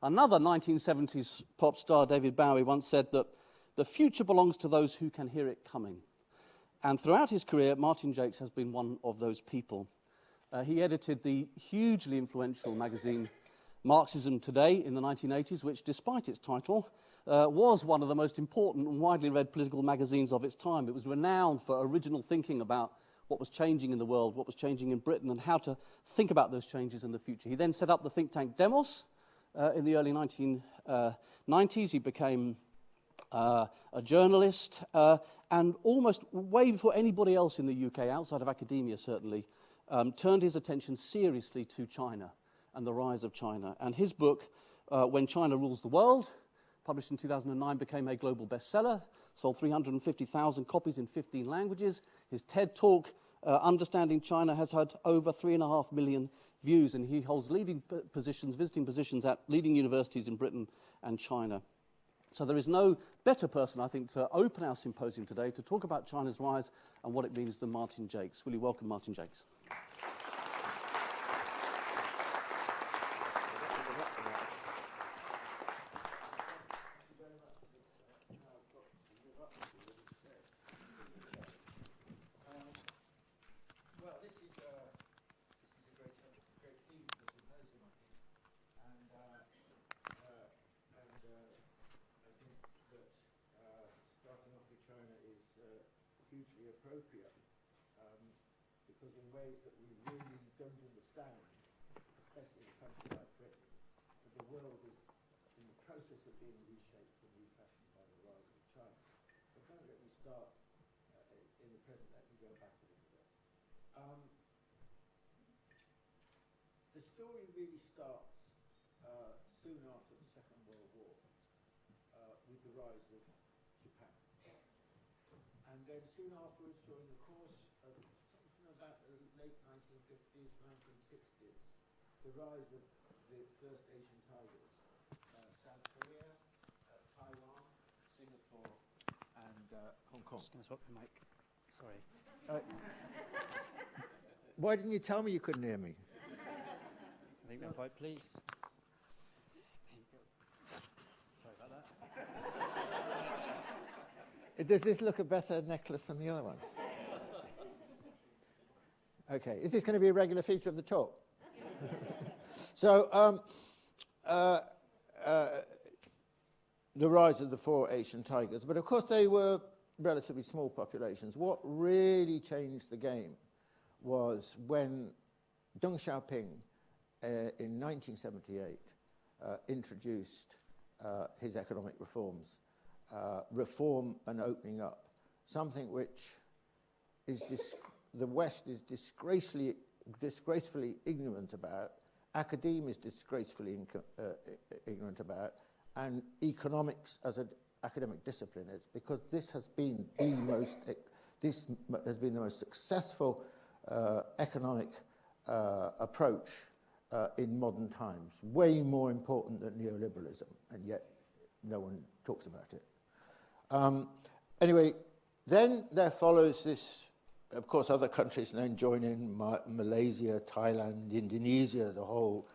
Another 1970s pop star, David Bowie, once said that the future belongs to those who can hear it coming. And throughout his career, Martin Jacques has been one of those people. He edited the hugely influential magazine Marxism Today in the 1980s, which, despite its title, was one of the most important and widely read political magazines of its time. It was renowned for original thinking about what was changing in the world, what was changing in Britain, and how to think about those changes in the future. He then set up the think tank Demos in the early 1990s. He became a journalist, and almost way before anybody else in the UK, outside of academia certainly, turned his attention seriously to China and the rise of China. And his book, When China Rules the World, published in 2009, became a global bestseller, sold 350,000 copies in 15 languages. His TED Talk, Understanding China, has had over 3.5 million views, and he holds leading positions, visiting positions at leading universities in Britain and China. So there is no better person, I think, to open our symposium today to talk about China's rise and what it means than Martin Jacques. Will you welcome Martin Jacques? Hugely appropriate, because in ways that we really don't understand, especially in a country like Britain, that the world is in the process of being reshaped and refashioned by the rise of China. So don't let me start in the present, let me go back a little bit. The story really starts soon after the Second World War with the rise of Japan. And then soon afterwards, during the course of something about the late 1950s, 1960s, the rise of the first Asian tigers, South Korea, Taiwan, Singapore, and Hong Kong. Just going to swap the mic. Sorry. Why didn't you tell me you couldn't hear me? I think they're quite pleased. Sorry about that. Does this look a better necklace than the other one? Okay, is this going to be a regular feature of the talk? So, the rise of the four Asian tigers, but of course they were relatively small populations. What really changed the game was when Deng Xiaoping in 1978 introduced his economic reforms. Reform and opening up, something which is the West is disgracefully ignorant about, academia is disgracefully ignorant about, and economics as an academic discipline is, because this has been the most successful economic approach in modern times, way more important than neoliberalism, and yet no one talks about it. Anyway, then there follows this, of course, other countries then join in, Malaysia, Thailand, Indonesia, the whole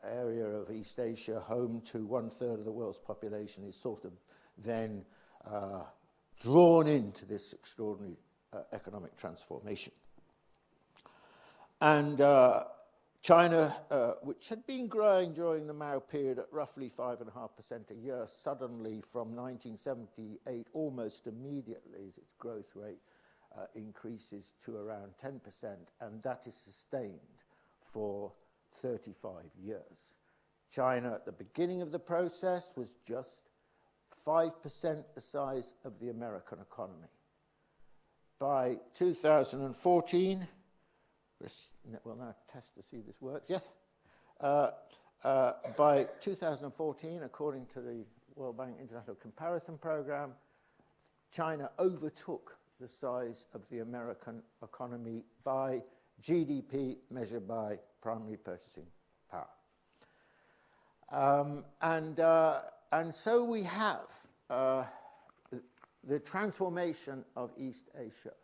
area of East Asia, home to 1/3 of the world's population, is sort of then drawn into this extraordinary economic transformation. And China, which had been growing during the Mao period at roughly 5.5% a year, suddenly from 1978, almost immediately, its growth rate increases to around 10%, and that is sustained for 35 years. China, at the beginning of the process, was just 5% the size of the American economy. By 2014, we'll now test to see if this works. Yes. By 2014, according to the World Bank International Comparison Program, China overtook the size of the American economy by GDP measured by primary purchasing power. And so we have the transformation of East Asia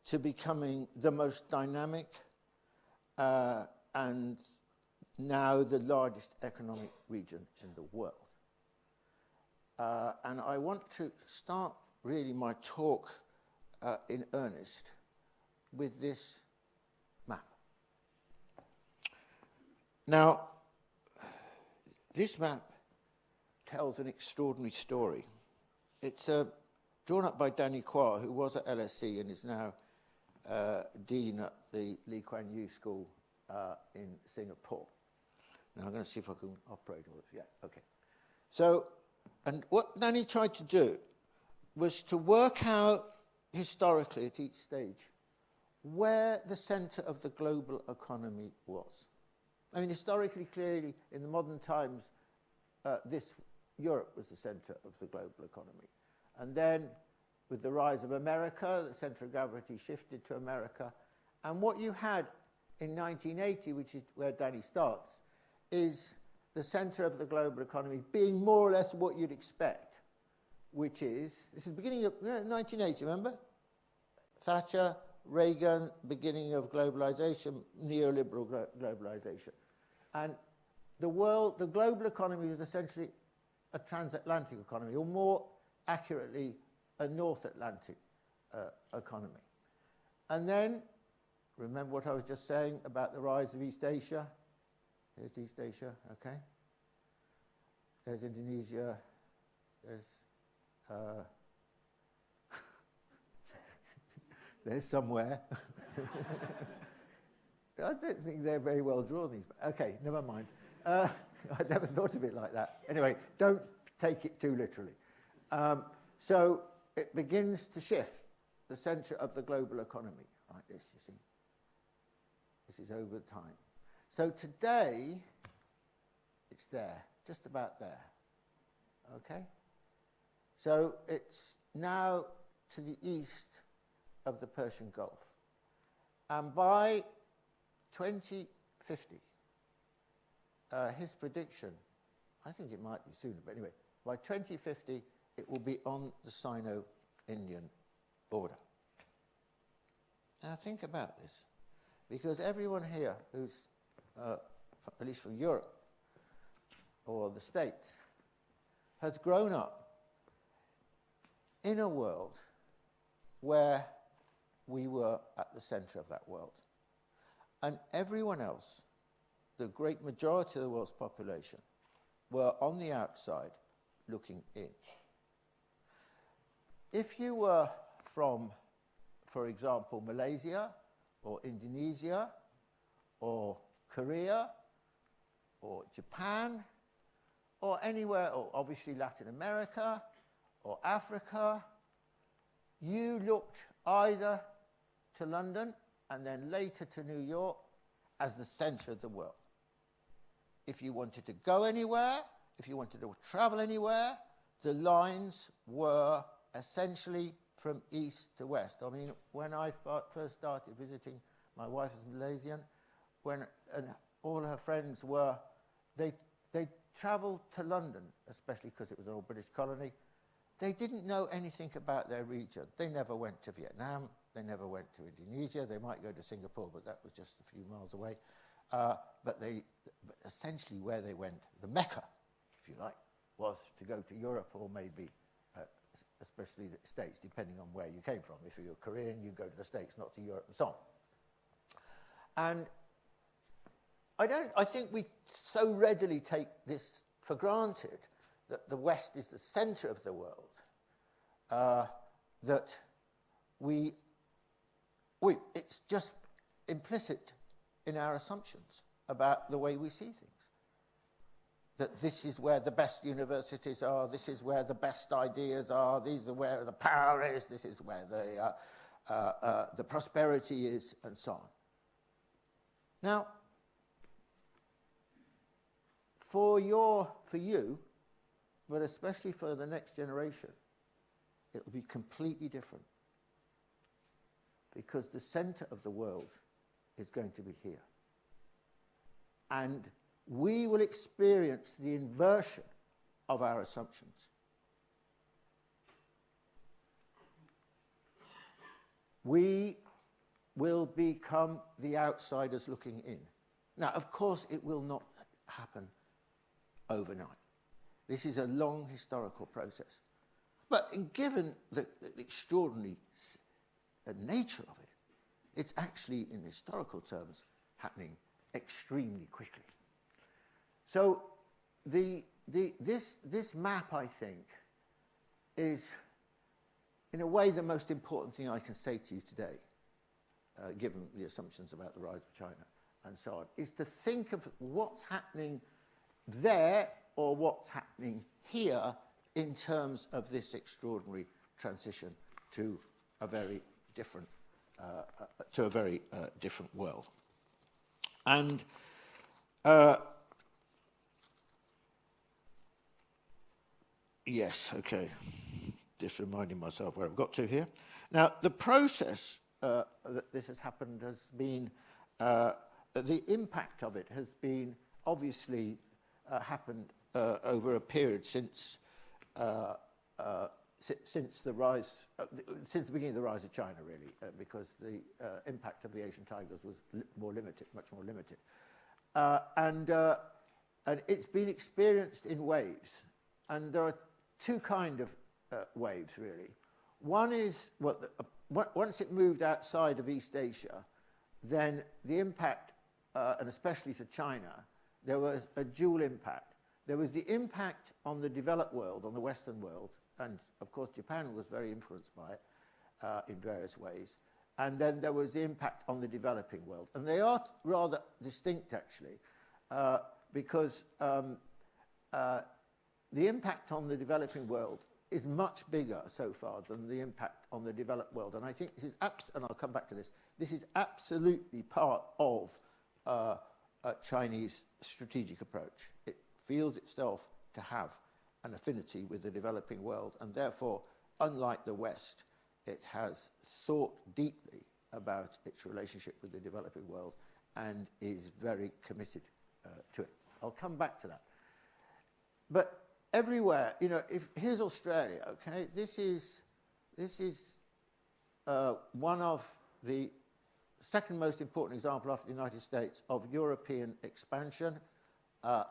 to becoming the most dynamic and now the largest economic region in the world. And I want to start really my talk in earnest with this map. Now, this map tells an extraordinary story. It's drawn up by Danny Quah, who was at LSE and is now dean at the Lee Kuan Yew School in Singapore. Now I'm going to see if I can operate all this. Yeah, okay. So, and what Danny tried to do was to work out historically at each stage where the center of the global economy was. I mean, historically, clearly, in the modern times, Europe was the center of the global economy. And then, with the rise of America, the center of gravity shifted to America. And what you had in 1980, which is where Danny starts, is the center of the global economy being more or less what you'd expect, which is, this is the beginning of 1980, remember? Thatcher, Reagan, beginning of globalization, neoliberal globalization. And the global economy was essentially a transatlantic economy, or more accurately, a North Atlantic economy. And then, remember what I was just saying about the rise of East Asia? Here's East Asia, okay. There's Indonesia, there's somewhere. I don't think they're very well drawn, these. Okay, never mind. I never thought of it like that. Anyway, don't take it too literally. So it begins to shift the center of the global economy like this, you see. This is over time. So today, it's there, just about there. Okay? So it's now to the east of the Persian Gulf. And by 2050, his prediction, I think it might be sooner, but anyway, by 2050, it will be on the Sino-Indian border. Now think about this, because everyone here who's, at least from Europe or the States, has grown up in a world where we were at the center of that world. And everyone else, the great majority of the world's population, were on the outside looking in. If you were from, for example, Malaysia or Indonesia or Korea or Japan or anywhere, or obviously Latin America or Africa, you looked either to London and then later to New York as the center of the world. If you wanted to go anywhere, if you wanted to travel anywhere, the lines were essentially from east to west. I mean, when I first started visiting, my wife is Malaysian, and all her friends were, they travelled to London, especially because it was an old British colony. They didn't know anything about their region. They never went to Vietnam. They never went to Indonesia. They might go to Singapore, but that was just a few miles away. But essentially where they went, the Mecca, if you like, was to go to Europe or maybe especially the States, depending on where you came from. If you're Korean, you go to the States, not to Europe, and so on. And I think we so readily take this for granted, that the West is the center of the world, that it's just implicit in our assumptions about the way we see things. That this is where the best universities are, this is where the best ideas are, these are where the power is, this is where the prosperity is, and so on. Now, for you, but especially for the next generation, it will be completely different. Because the center of the world is going to be here. And we will experience the inversion of our assumptions. We will become the outsiders looking in. Now, of course, it will not happen overnight. This is a long historical process. But given the extraordinary nature of it, it's actually, in historical terms, happening extremely quickly. So this map, I think, is, in a way, the most important thing I can say to you today, given the assumptions about the rise of China and so on, is to think of what's happening there or what's happening here in terms of this extraordinary transition to a very different different world. And yes, okay, just reminding myself where I've got to here. Now, the process that this has happened has been, the impact of it has been obviously happened over a period since the rise, since the beginning of the rise of China, really, because the impact of the Asian tigers was much more limited, and it's been experienced in waves, and there are two kind of waves, really. One is once it moved outside of East Asia, then the impact, and especially to China, there was a dual impact. There was the impact on the developed world, on the Western world, and of course Japan was very influenced by it in various ways. And then there was the impact on the developing world. And they are rather distinct, actually, because the impact on the developing world is much bigger so far than the impact on the developed world. And I think this is, and I'll come back to this, this is absolutely part of a Chinese strategic approach. It feels itself to have an affinity with the developing world, and therefore, unlike the West, it has thought deeply about its relationship with the developing world and is very committed to it. I'll come back to that. But everywhere, you know, here's Australia, okay? This is one of the second most important example after the United States of European expansion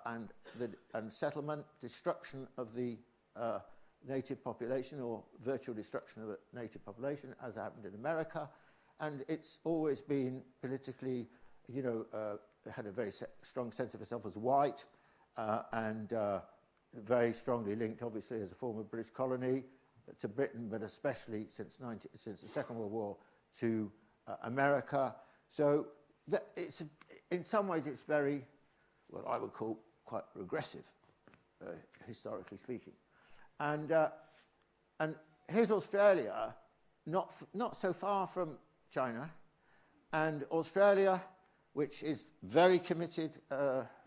and settlement, destruction of the native population, or virtual destruction of a native population, as happened in America. And it's always been politically, you know, had a very strong sense of itself as white, and very strongly linked, obviously, as a former British colony to Britain, but especially since the Second World War to America. So it's, in some ways, it's very, what I would call quite regressive, historically speaking. And here's Australia, not so far from China, and Australia, which is very committed,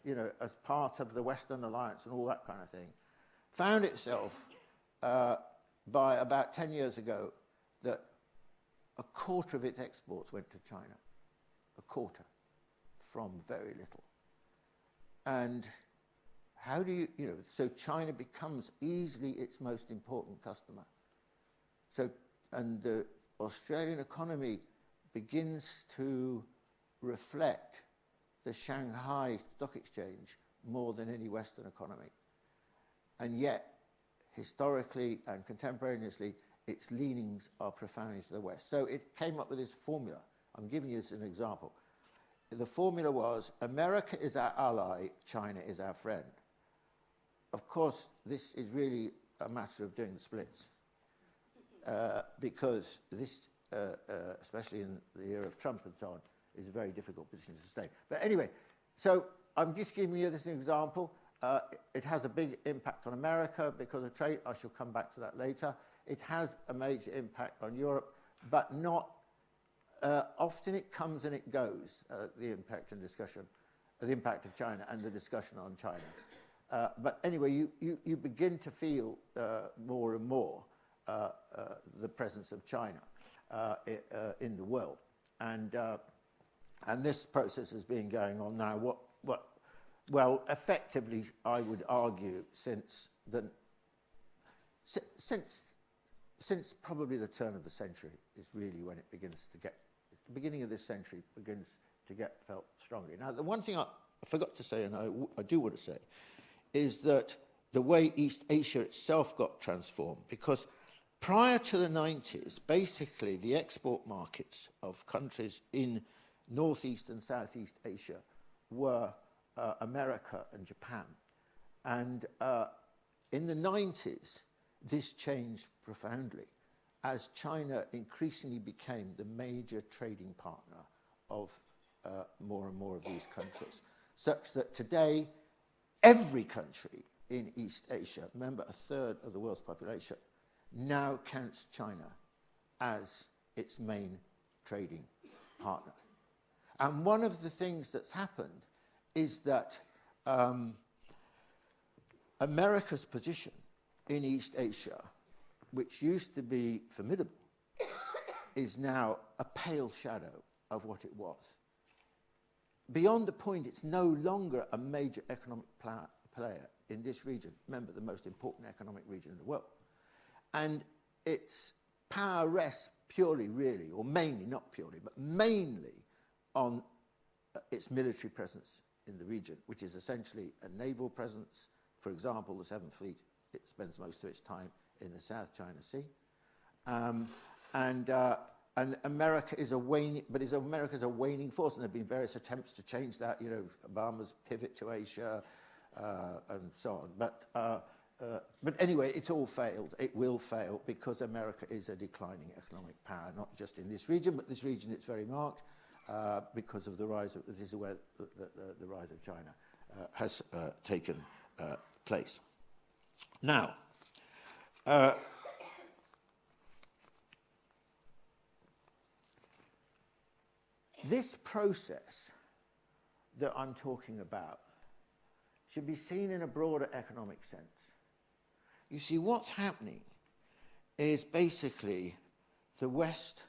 you know, as part of the Western Alliance and all that kind of thing, found itself by about 10 years ago that a quarter of its exports went to China, a quarter, from very little. And how do you know, so China becomes easily its most important customer. So, and the Australian economy begins to reflect the Shanghai Stock Exchange more than any Western economy. And yet, historically and contemporaneously, its leanings are profoundly to the West. So it came up with this formula. I'm giving you this as an example. The formula was, America is our ally, China is our friend. Of course, this is really a matter of doing the splits, because this, especially in the era of Trump and so on, is a very difficult position to sustain. But anyway, so I'm just giving you this as an example. It has a big impact on America because of trade. I shall come back to that later. It has a major impact on Europe, but not often. It comes and it goes, the impact and discussion, the impact of China and the discussion on China. But anyway, you begin to feel more and more the presence of China in the world. And this process has been going on now, well, effectively, I would argue, since probably the turn of the century is really when it begins to get, the beginning of this century begins to get felt strongly. Now, the one thing I forgot to say, and I do want to say, is that the way East Asia itself got transformed, because prior to the 90s, basically the export markets of countries in Northeast and Southeast Asia were America and Japan. And in the 90s, this changed profoundly as China increasingly became the major trading partner of more and more of these countries, such that today every country in East Asia, remember a third of the world's population, now counts China as its main trading partner. And one of the things that's happened is that America's position in East Asia, which used to be formidable, is now a pale shadow of what it was. Beyond the point, it's no longer a major economic player in this region. Remember, the most important economic region in the world. And its power rests purely, really, or mainly, not purely, but mainly on its military presence in the region, which is essentially a naval presence. For example, the Seventh Fleet, it spends most of its time in the South China Sea. And America is a waning, but America's a waning force, and there have been various attempts to change that, you know, Obama's pivot to Asia, and so on. But anyway, it's all failed. It will fail because America is a declining economic power, not just in this region, but this region it's very marked because of the rise of, this is where the rise of China has taken place. Now, this process that I'm talking about should be seen in a broader economic sense. You see, what's happening is basically the West,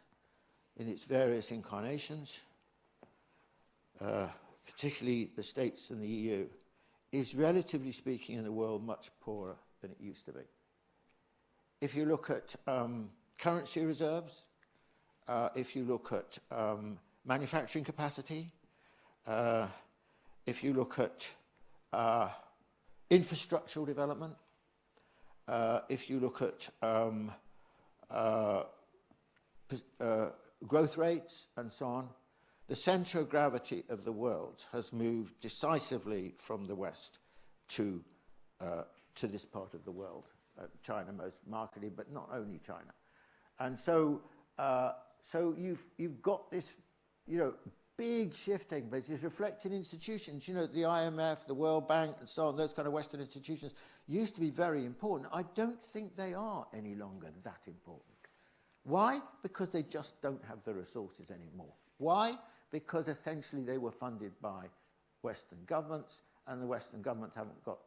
in its various incarnations, particularly the States and the EU, is relatively speaking in the world much poorer than it used to be. If you look at currency reserves, if you look at manufacturing capacity, if you look at infrastructural development, if you look at growth rates and so on, the centre of gravity of the world has moved decisively from the West to this part of the world, China most markedly, but not only China. And so you've got this, you know, big shift taking place. It's reflected in institutions, you know, the IMF, the World Bank, and so on, those kind of Western institutions used to be very important. I don't think they are any longer that important. Why? Because they just don't have the resources anymore. Why? Because essentially they were funded by Western governments, and the Western governments haven't got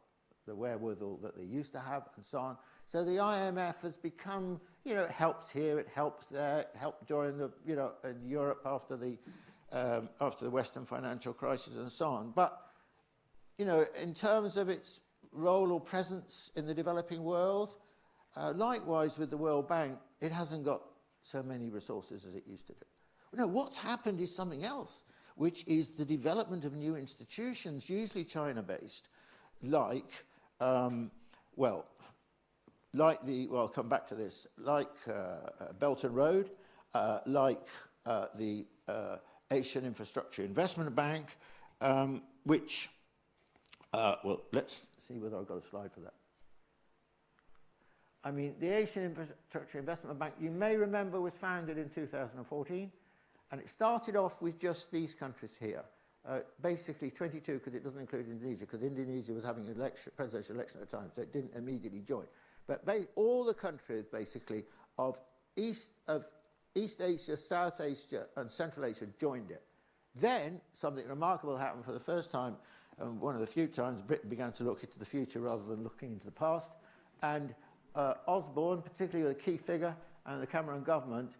the wherewithal that they used to have, and so on. So the IMF has become, you know, it helps here, it helps there, it helped during the, you know, in Europe after the Western financial crisis and so on. But, you know, in terms of its role or presence in the developing world, likewise with the World Bank, it hasn't got so many resources as it used to do. No, what's happened is something else, which is the development of new institutions, usually China-based, like, I'll come back to this, like Belton Road, like the Asian Infrastructure Investment Bank, which, well, let's see whether I've got a slide for that. I mean, the Asian Infrastructure Investment Bank, you may remember, was founded in 2014, and it started off with just these countries here. Basically 22, because it doesn't include Indonesia, because Indonesia was having an presidential election at the time, so it didn't immediately join. But all the countries, basically, of East Asia, South Asia, and Central Asia joined it. Then, something remarkable happened for the first time, one of the few times Britain began to look into the future rather than looking into the past, and Osborne, particularly a key figure, and the Cameron government,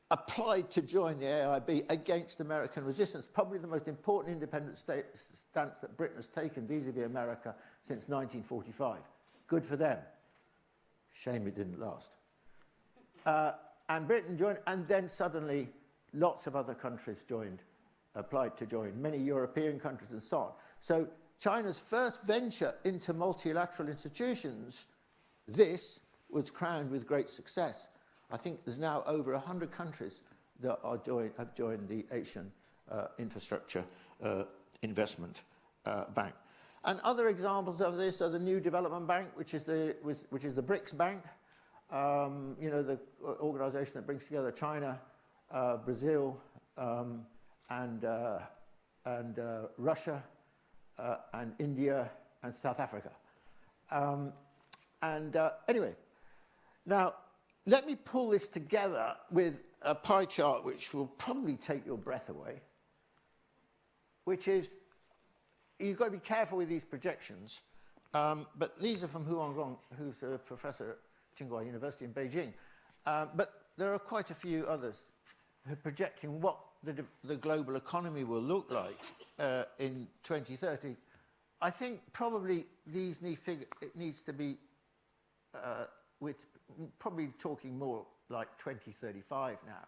applied to join the AIIB against American resistance, probably the most important independent stance that Britain has taken vis-à-vis America since 1945. Good for them. Shame it didn't last. And Britain joined, and then suddenly lots of other countries joined applied to join, many European countries and so on. So China's first venture into multilateral institutions, this was crowned with great success. I think there's now over 100 countries that have joined the Asian Infrastructure Investment Bank. And other examples of this are the New Development Bank, which is the BRICS Bank, you know, the organization that brings together China, Brazil, and Russia, and India, and South Africa. Anyway, now let me pull this together with a pie chart which will probably take your breath away, which is, you've got to be careful with these projections, but these are from Hu Hongong, who's a professor at Tsinghua University in Beijing. But there are quite a few others who are projecting what the global economy will look like in 2030. I think probably it needs to be, we're probably talking more like 2035 now.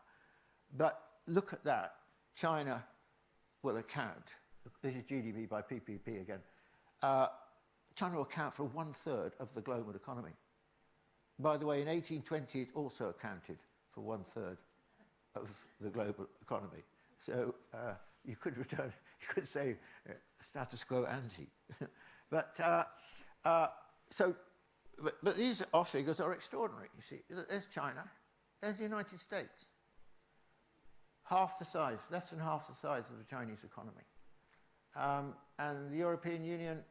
But look at that. China will account, this is GDP by PPP again, China will account for 1/3 of the global economy. By the way, in 1820 it also accounted for 1/3 of the global economy. So you could say status quo ante. But these figures are extraordinary. You see, there's China, there's the United States. Half the size, less than half the size of the Chinese economy. And the European Union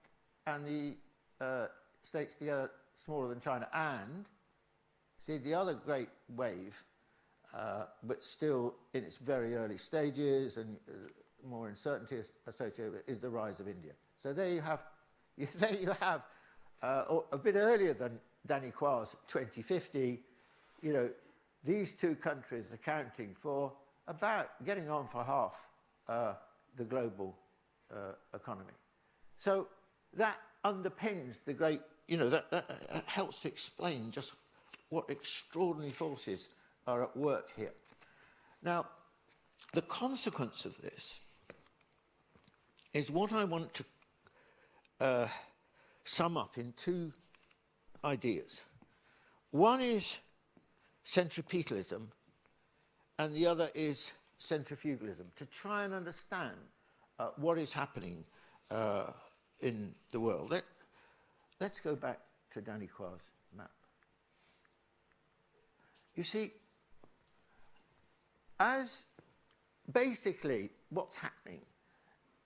and the States together smaller than China. And, see, the other great wave, but still in its very early stages and more uncertainty associated with it, is the rise of India. So there you have, a bit earlier than Danny Qua's 2050, you know, these two countries accounting for about getting on for half the global economy. So that underpins the great, you know, that helps to explain just what extraordinary forces are at work here. Now, the consequence of this is what I want to sum up in two ideas. One is centripetalism, and the other is centrifugalism, to try and understand what is happening in the world. Let's go back to Danny Qua's map. You see, as basically what's happening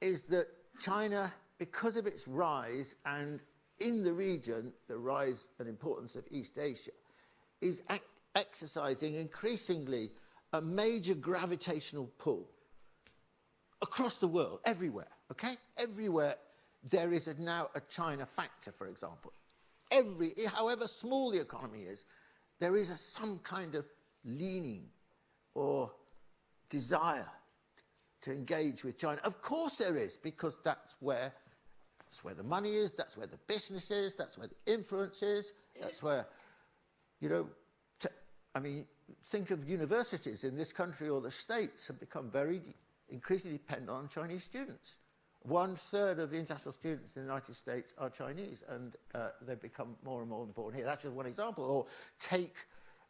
is that China, because of its rise, and in the region, the rise and importance of East Asia, is exercising increasingly a major gravitational pull across the world, everywhere, okay? Everywhere there is now a China factor, for example. However small the economy is, there is some kind of leaning or desire to engage with China. Of course there is, because that's where the money is, that's where the business is, that's where the influence is, that's where, you know, I mean, think of universities in this country or the States have become increasingly dependent on Chinese students. 1/3 of the international students in the United States are Chinese, and they've become more and more important here. That's just one example. Or take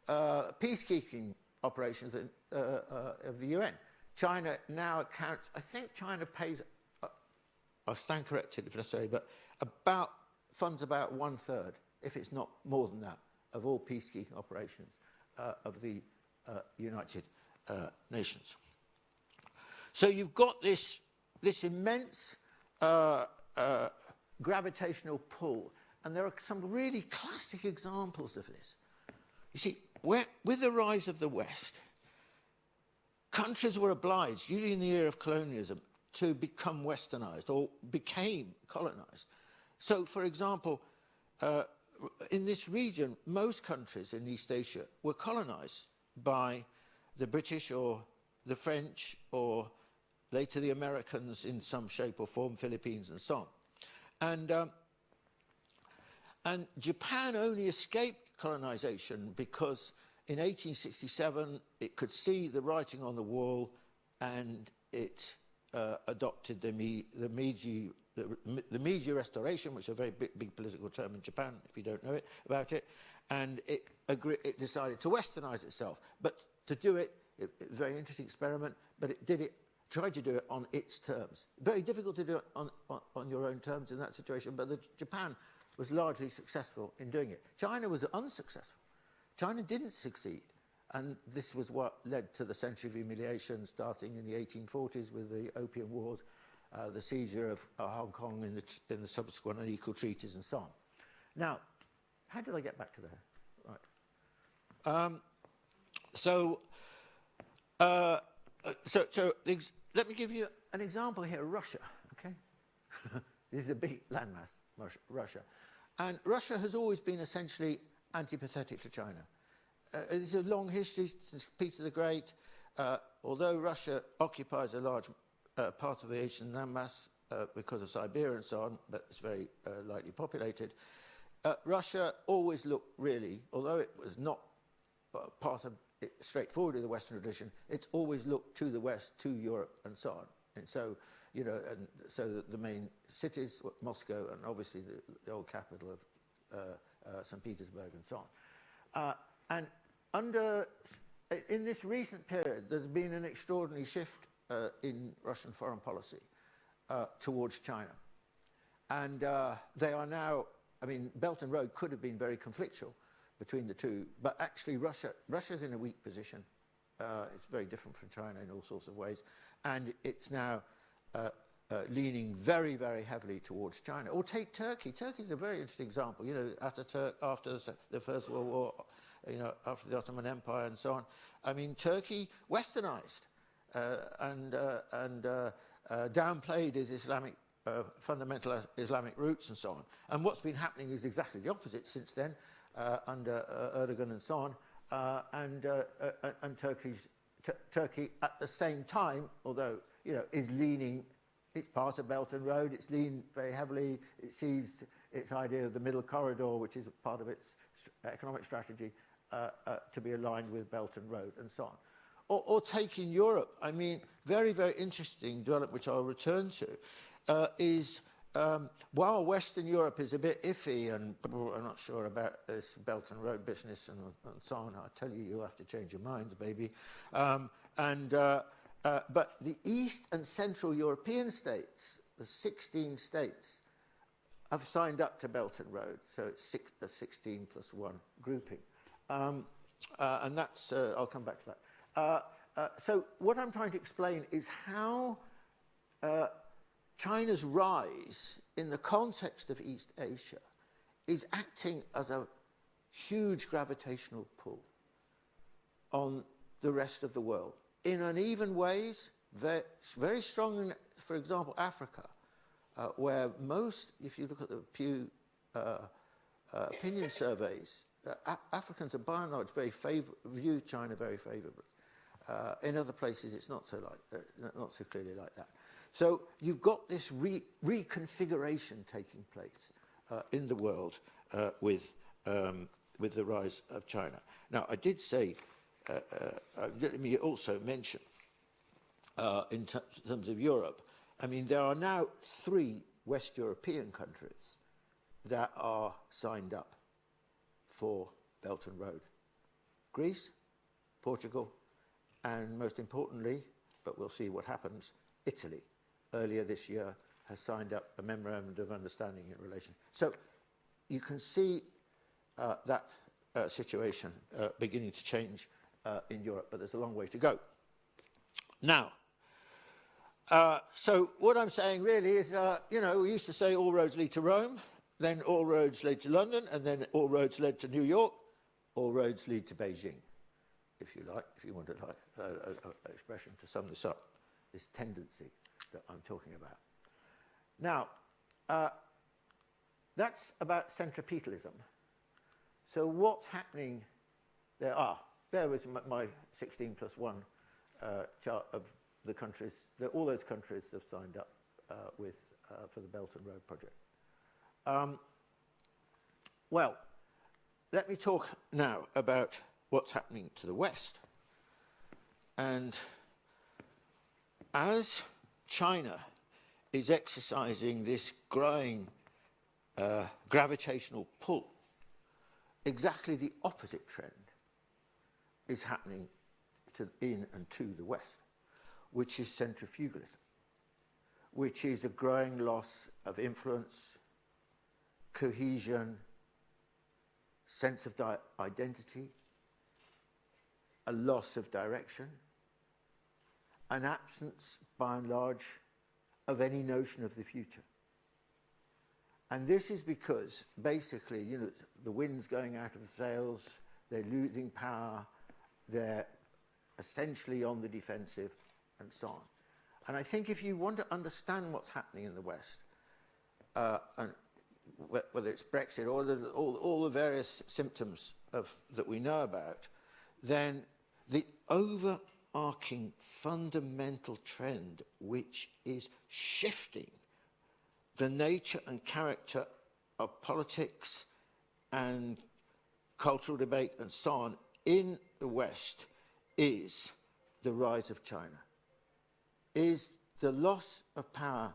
peacekeeping operations of the UN. China now accounts, I think China pays, I'll stand corrected if I say, but funds about 1/3, if it's not more than that, of all peacekeeping operations of the United Nations. So you've got this immense gravitational pull, and there are some really classic examples of this. You see, with the rise of the West, countries were obliged, usually in the era of colonialism, to become westernized or became colonized. So, for example, in this region, most countries in East Asia were colonized by the British or the French or later the Americans in some shape or form, Philippines and so on. And Japan only escaped colonization because in 1867 it could see the writing on the wall and it adopted the Meiji Restoration, which is a very big political term in Japan, if you don't know about it, and it decided to westernize itself. But to do it, it was a very interesting experiment, but tried to do it on its terms. Very difficult to do it on your own terms in that situation, but Japan was largely successful in doing it. China was unsuccessful. China didn't succeed. And this was what led to the century of humiliation starting in the 1840s with the Opium Wars, the seizure of Hong Kong in the subsequent unequal treaties and so on. Now, how did I get back to there? Right. Let me give you an example here. Russia, okay? This is a big landmass, Russia. And Russia has always been essentially antipathetic to China. It's a long history since Peter the Great. Although Russia occupies a large part of the Asian landmass because of Siberia and so on, but it's very lightly populated, Russia always looked really, although it was not part of it straightforwardly the Western tradition, it's always looked to the West, to Europe and so on. And so, you know, and so the main cities, Moscow, and obviously the old capital of St. Petersburg and so on. And in this recent period, there's been an extraordinary shift in Russian foreign policy towards China. And they are now, I mean, Belton Road could have been very conflictual between the two, but actually Russia's in a weak position. It's very different from China in all sorts of ways. And it's now leaning very, very heavily towards China. Or take Turkey. Turkey is a very interesting example. You know, Ataturk, after the First World War, you know, after the Ottoman Empire and so on. I mean, Turkey westernized and downplayed its Islamic, fundamental Islamic roots and so on. And what's been happening is exactly the opposite since then, under Erdogan and so on. And Turkey at the same time, although, you know, is leaning, it's part of Belton Road, it's leaned very heavily, it sees its idea of the middle corridor, which is part of its economic strategy, to be aligned with Belton Road and so on. Or taking Europe, I mean, very, very interesting development, which I'll return to, is while Western Europe is a bit iffy and I'm not sure about this Belton Road business and so on, I tell you, you'll have to change your minds, baby. But the East and Central European states, the 16 states, have signed up to Belton Road, so it's a 16 plus 1 grouping. And that's, I'll come back to that. So what I'm trying to explain is how China's rise in the context of East Asia is acting as a huge gravitational pull on the rest of the world in uneven ways, very strong in, for example, Africa, where most, if you look at the Pew opinion surveys, Africans are by and large view China very favourably. In other places, it's not so clearly like that. So you've got this reconfiguration taking place in the world with the rise of China. Now, I did say, let me also mention, in terms of Europe, I mean, there are now 3 West European countries that are signed up for Belton Road. Greece, Portugal, and most importantly, but we'll see what happens, Italy, earlier this year, has signed up a memorandum of understanding in relation. So you can see that situation beginning to change in Europe, but there's a long way to go. Now, so what I'm saying really is, you know, we used to say all roads lead to Rome, then all roads led to London, and then all roads led to New York, all roads lead to Beijing, if you like, if you want to like an expression to sum this up, this tendency that I'm talking about. Now, that's about centripetalism. So what's happening there? There was my 16 plus 1 chart of the countries, all those countries have signed up for the Belton Road project. Well, let me talk now about what's happening to the West. And as China is exercising this growing gravitational pull, exactly the opposite trend is happening in and to the West, which is centrifugalism, which is a growing loss of influence, cohesion, sense of identity, a loss of direction, an absence, by and large, of any notion of the future. And this is because, basically, you know, the wind's going out of the sails, they're losing power, they're essentially on the defensive, and so on. And I think if you want to understand what's happening in the West, and whether it's Brexit or all the various symptoms that we know about, then the overarching fundamental trend which is shifting the nature and character of politics and cultural debate and so on in the West is the rise of China, is the loss of power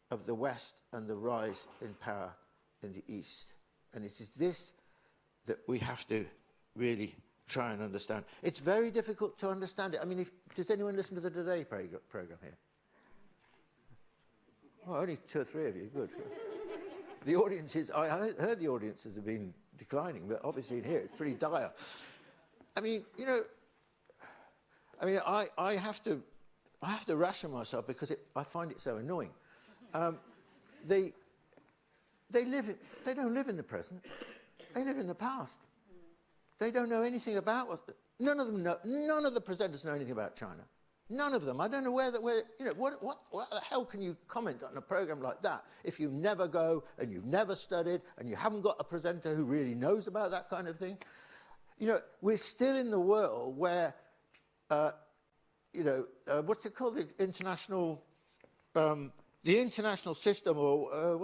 of the West and the rise in power in the East. And it is this that we have to really try and understand. It's very difficult to understand it. I mean, does anyone listen to the Today programme here? Oh, only 2 or 3 of you, good. The audiences, I heard the audiences have been declining, but obviously in here it's pretty dire. I mean, you know, I have to ration myself because I find it so annoying. They don't live in the present. They live in the past. They don't know anything about none of them know. None of the presenters know anything about China. None of them. I don't know where you know what the hell can you comment on a program like that if you never go and you've never studied and you haven't got a presenter who really knows about that kind of thing. You know, we're still in the world where you know what's it called, the international system, or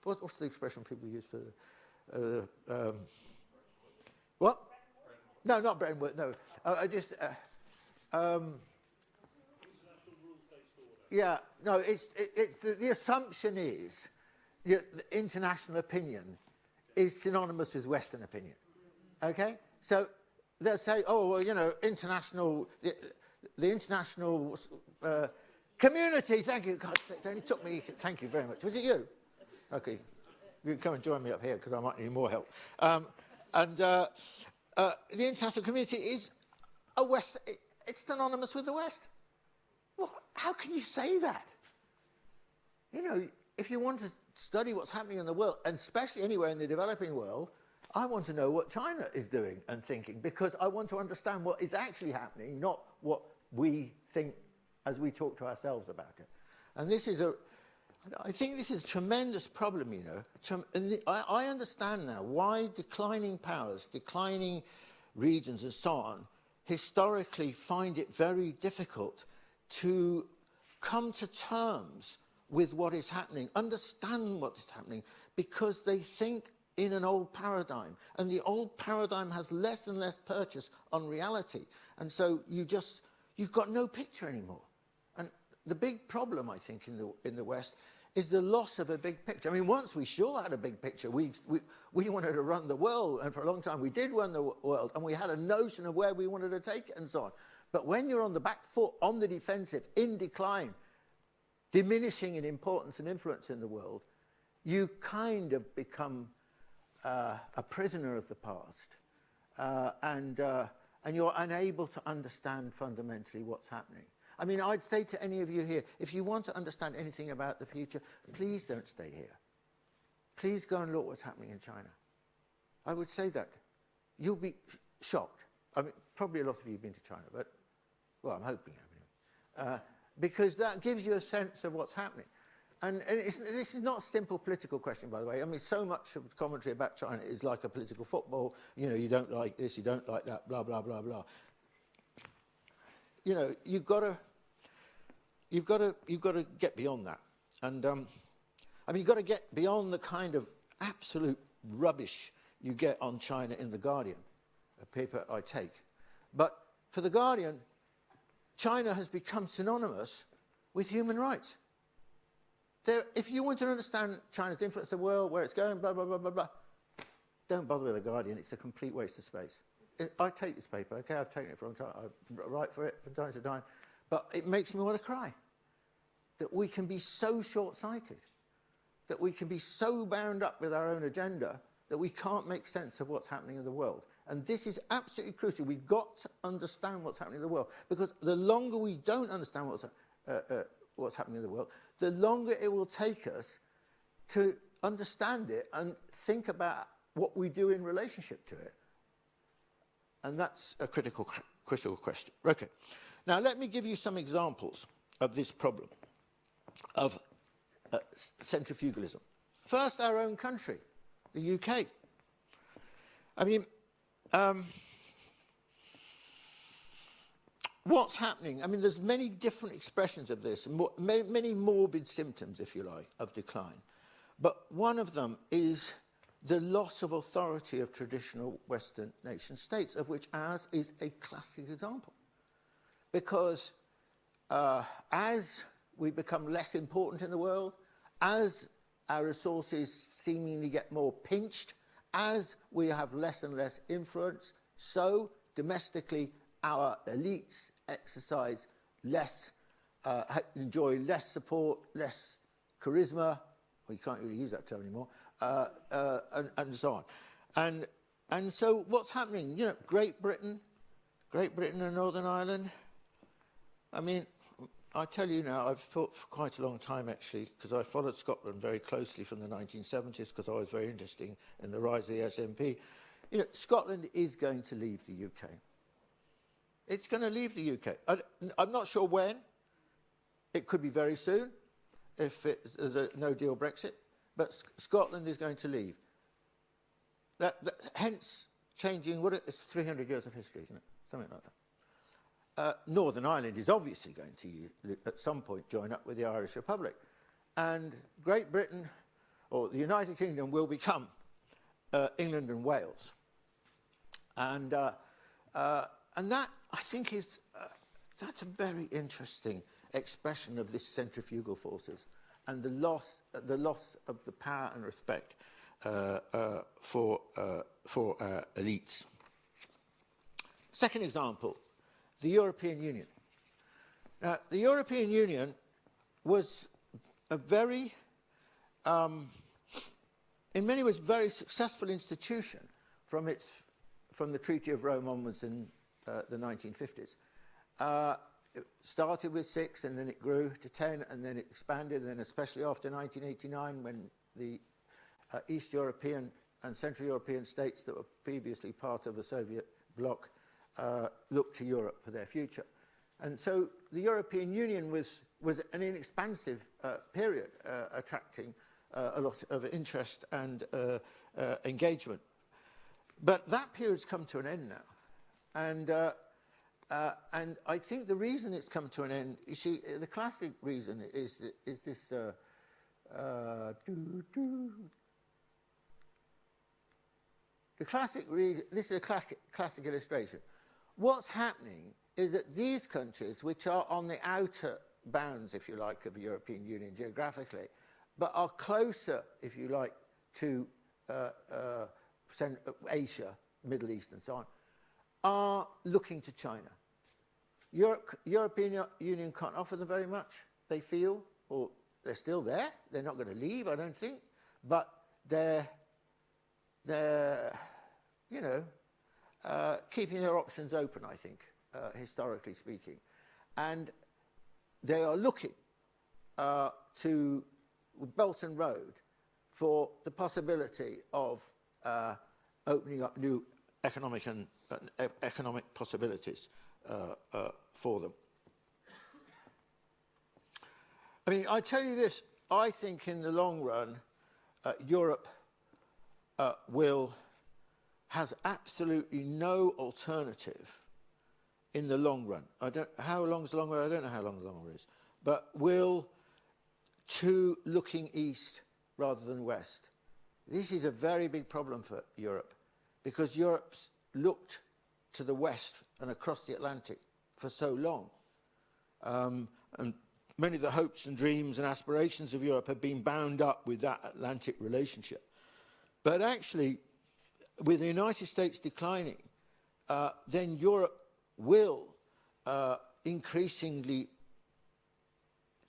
what's the expression people use for what? No, not Brentwood. No, yeah, no. It's the assumption is the international opinion is synonymous with Western opinion. Okay, so they'll say, oh, well, you know, the international community. Thank you. God, it only took me. Thank you very much. Was it you? Okay, you can come and join me up here because I might need more help. The international community is a West. It's synonymous with the West. Well, how can you say that? You know, if you want to study what's happening in the world, and especially anywhere in the developing world, I want to know what China is doing and thinking, because I want to understand what is actually happening, not what we think as we talk to ourselves about it. And this is I think this is a tremendous problem, you know. And I understand now why declining powers, declining regions and so on, historically find it very difficult to come to terms with what is happening, understand what is happening, because they think in an old paradigm. And the old paradigm has less and less purchase on reality. And so you've got no picture anymore. And the big problem, I think, in the West is the loss of a big picture. I mean, once we sure had a big picture. We wanted to run the world, and for a long time we did run the world, and we had a notion of where we wanted to take it and so on. But when you're on the back foot, on the defensive, in decline, diminishing in importance and influence in the world, you kind of become a prisoner of the past, and you're unable to understand fundamentally what's happening. I mean, I'd say to any of you here, if you want to understand anything about the future, please don't stay here. Please go and look what's happening in China. I would say that. You'll be shocked. I mean, probably a lot of you have been to China, but, well, I'm hoping you have. Because that gives you a sense of what's happening. And this is not a simple political question, by the way. I mean, so much of the commentary about China is like a political football. You know, you don't like this, you don't like that, blah, blah, blah, blah. You know, you've got to get beyond that. And, I mean, you've got to get beyond the kind of absolute rubbish you get on China in The Guardian, a paper I take. But for The Guardian, China has become synonymous with human rights. If you want to understand China's influence in the world, where it's going, blah, blah, blah, blah, blah, don't bother with The Guardian. It's a complete waste of space. I take this paper, okay, I've taken it for a long time, I write for it from time to time, but it makes me want to cry. That we can be so short-sighted, that we can be so bound up with our own agenda that we can't make sense of what's happening in the world. And this is absolutely crucial. We've got to understand what's happening in the world, because the longer we don't understand what's happening in the world, the longer it will take us to understand it and think about what we do in relationship to it. And that's a critical question. Okay. Now, let me give you some examples of this problem of centrifugalism. First, our own country, the UK. I mean, what's happening? I mean, there's many different expressions of this, many morbid symptoms, if you like, of decline. But one of them is the loss of authority of traditional Western nation states, of which ours is a classic example. Because as we become less important in the world, as our resources seemingly get more pinched, as we have less and less influence, so domestically our elites exercise less, enjoy less support, less charisma. Well, you can't really use that term anymore, and so on. And so what's happening? You know, Great Britain and Northern Ireland. I mean, I tell you now, I've thought for quite a long time, actually, because I followed Scotland very closely from the 1970s, because I was very interested in the rise of the SNP. You know, Scotland is going to leave the UK. It's going to leave the UK. I'm not sure when. It could be very soon, if there's a no-deal Brexit. But Scotland is going to leave. Hence, changing, it's 300 years of history, isn't it? Something like that. Northern Ireland is obviously going to, at some point, join up with the Irish Republic. And Great Britain, or the United Kingdom, will become England and Wales. And that, I think, that's a very interesting expression of this centrifugal forces and the loss of the power and respect for elites. Second example, the European Union. Now, the European Union was a very, in many ways, very successful institution from the Treaty of Rome onwards in the 1950s. It started with 6, and then it grew to 10, and then it expanded, and then especially after 1989, when the East European and Central European states that were previously part of the Soviet bloc looked to Europe for their future. And so the European Union was an inexpansive period, attracting a lot of interest and engagement. But that period's come to an end now. And I think the reason it's come to an end, you see, the classic reason is this the classic reason. This is a classic illustration. What's happening is that these countries, which are on the outer bounds, if you like, of the European Union geographically, but are closer, if you like, to Asia, Middle East, and so on, are looking to China. European Union can't offer them very much, they feel, or they're still there. They're not going to leave, I don't think, but they're you know, keeping their options open, I think, historically speaking. And they are looking to Belton Road for the possibility of opening up new economic possibilities for them. I mean, I tell you this, I think in the long run, Europe has absolutely no alternative in the long run. How long's the long run? I don't know how long the long run is. But to looking east rather than west. This is a very big problem for Europe, because Europe's looked to the west and across the Atlantic for so long. And many of the hopes and dreams and aspirations of Europe have been bound up with that Atlantic relationship. But actually, with the United States declining, then Europe will increasingly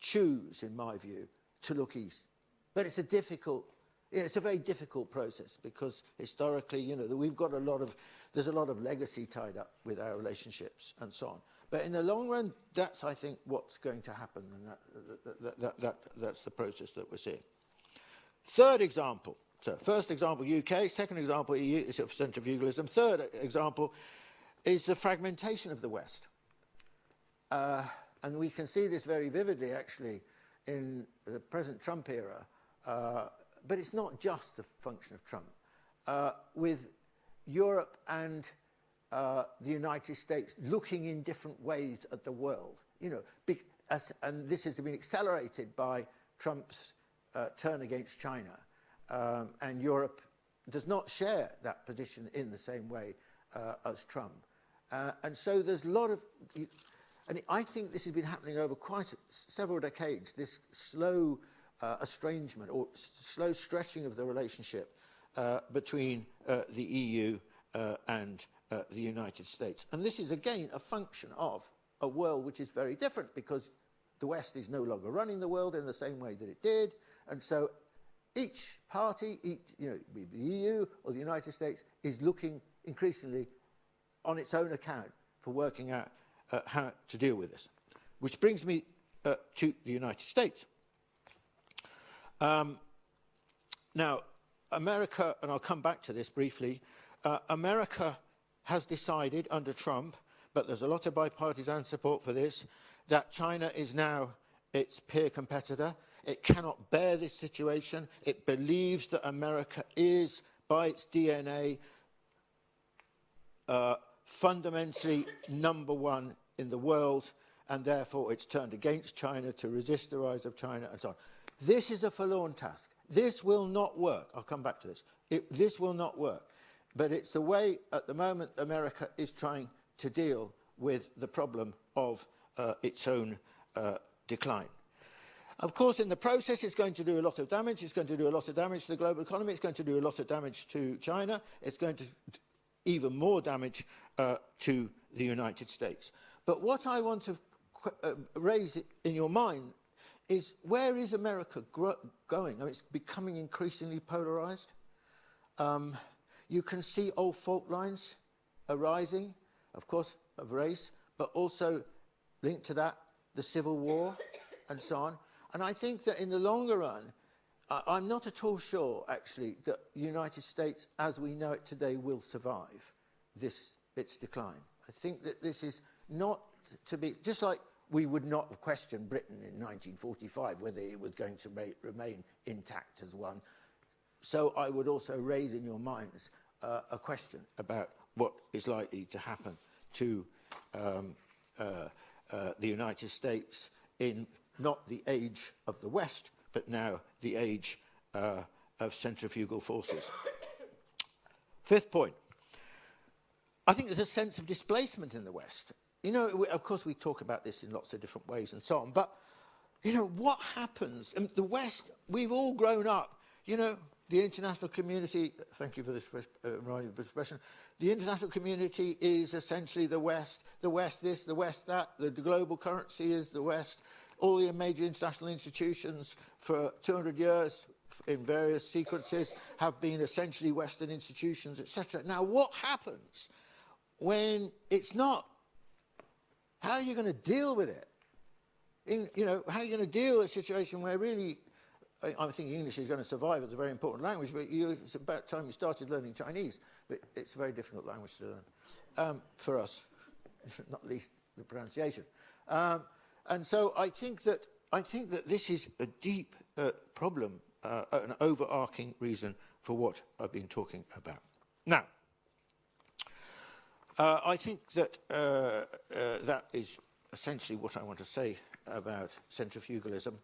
choose, in my view, to look east. But it's a very difficult process because historically, you know, there's a lot of legacy tied up with our relationships and so on. But in the long run, that's, I think, what's going to happen, and that's the process that we're seeing. Third example. So first example, UK. Second example, EU, is of centrifugalism. Third example is the fragmentation of the West. And we can see this very vividly, actually, in the present Trump era. But it's not just a function of Trump. With Europe and the United States looking in different ways at the world, you know, and this has been accelerated by Trump's turn against China. And Europe does not share that position in the same way as Trump. And so there's a lot of, and I think this has been happening over several decades, this slow estrangement or slow stretching of the relationship between the EU and the United States. And this is, again, a function of a world which is very different because the West is no longer running the world in the same way that it did. And so each party, you know, the EU or the United States, is looking increasingly on its own account for working out how to deal with this. Which brings me to the United States. Now, America, and I'll come back to this briefly, America has decided under Trump, but there's a lot of bipartisan support for this, that China is now its peer competitor. It cannot bear this situation. It believes that America is, by its DNA, fundamentally number one in the world, and therefore it's turned against China to resist the rise of China and so on. This is a forlorn task. This will not work. I'll come back to this. This will not work. But it's the way, at the moment, America is trying to deal with the problem of its own decline. Of course, in the process, it's going to do a lot of damage. It's going to do a lot of damage to the global economy. It's going to do a lot of damage to China. It's going to do even more damage to the United States. But what I want to raise in your mind is, where is America going? I mean, it's becoming increasingly polarized. You can see old fault lines arising, of course, of race, but also linked to that, the Civil War and so on. And I think that in the longer run, I'm not at all sure, actually, that the United States, as we know it today, will survive its decline. I think that this is not to be, just like we would not have questioned Britain in 1945 whether it was going to remain intact as one. So I would also raise in your minds a question about what is likely to happen to the United States in not the age of the West, but now the age of centrifugal forces. Fifth point. I think there's a sense of displacement in the West. You know, of course, we talk about this in lots of different ways and so on, but, you know, what happens? The West, we've all grown up, you know, the international community, thank you for this expression, the international community is essentially the West this, the West that, the global currency is the West, all the major international institutions for 200 years in various sequences have been essentially Western institutions, etc. Now, what happens when it's not? How are you going to deal with it? You know, how are you going to deal with a situation where really, I think English is going to survive as a very important language, but it's about time you started learning Chinese. But it's a very difficult language to learn for us, not least the pronunciation. And so I think that this is a deep problem, an overarching reason for what I've been talking about. Now, I think that that is essentially what I want to say about centrifugalism,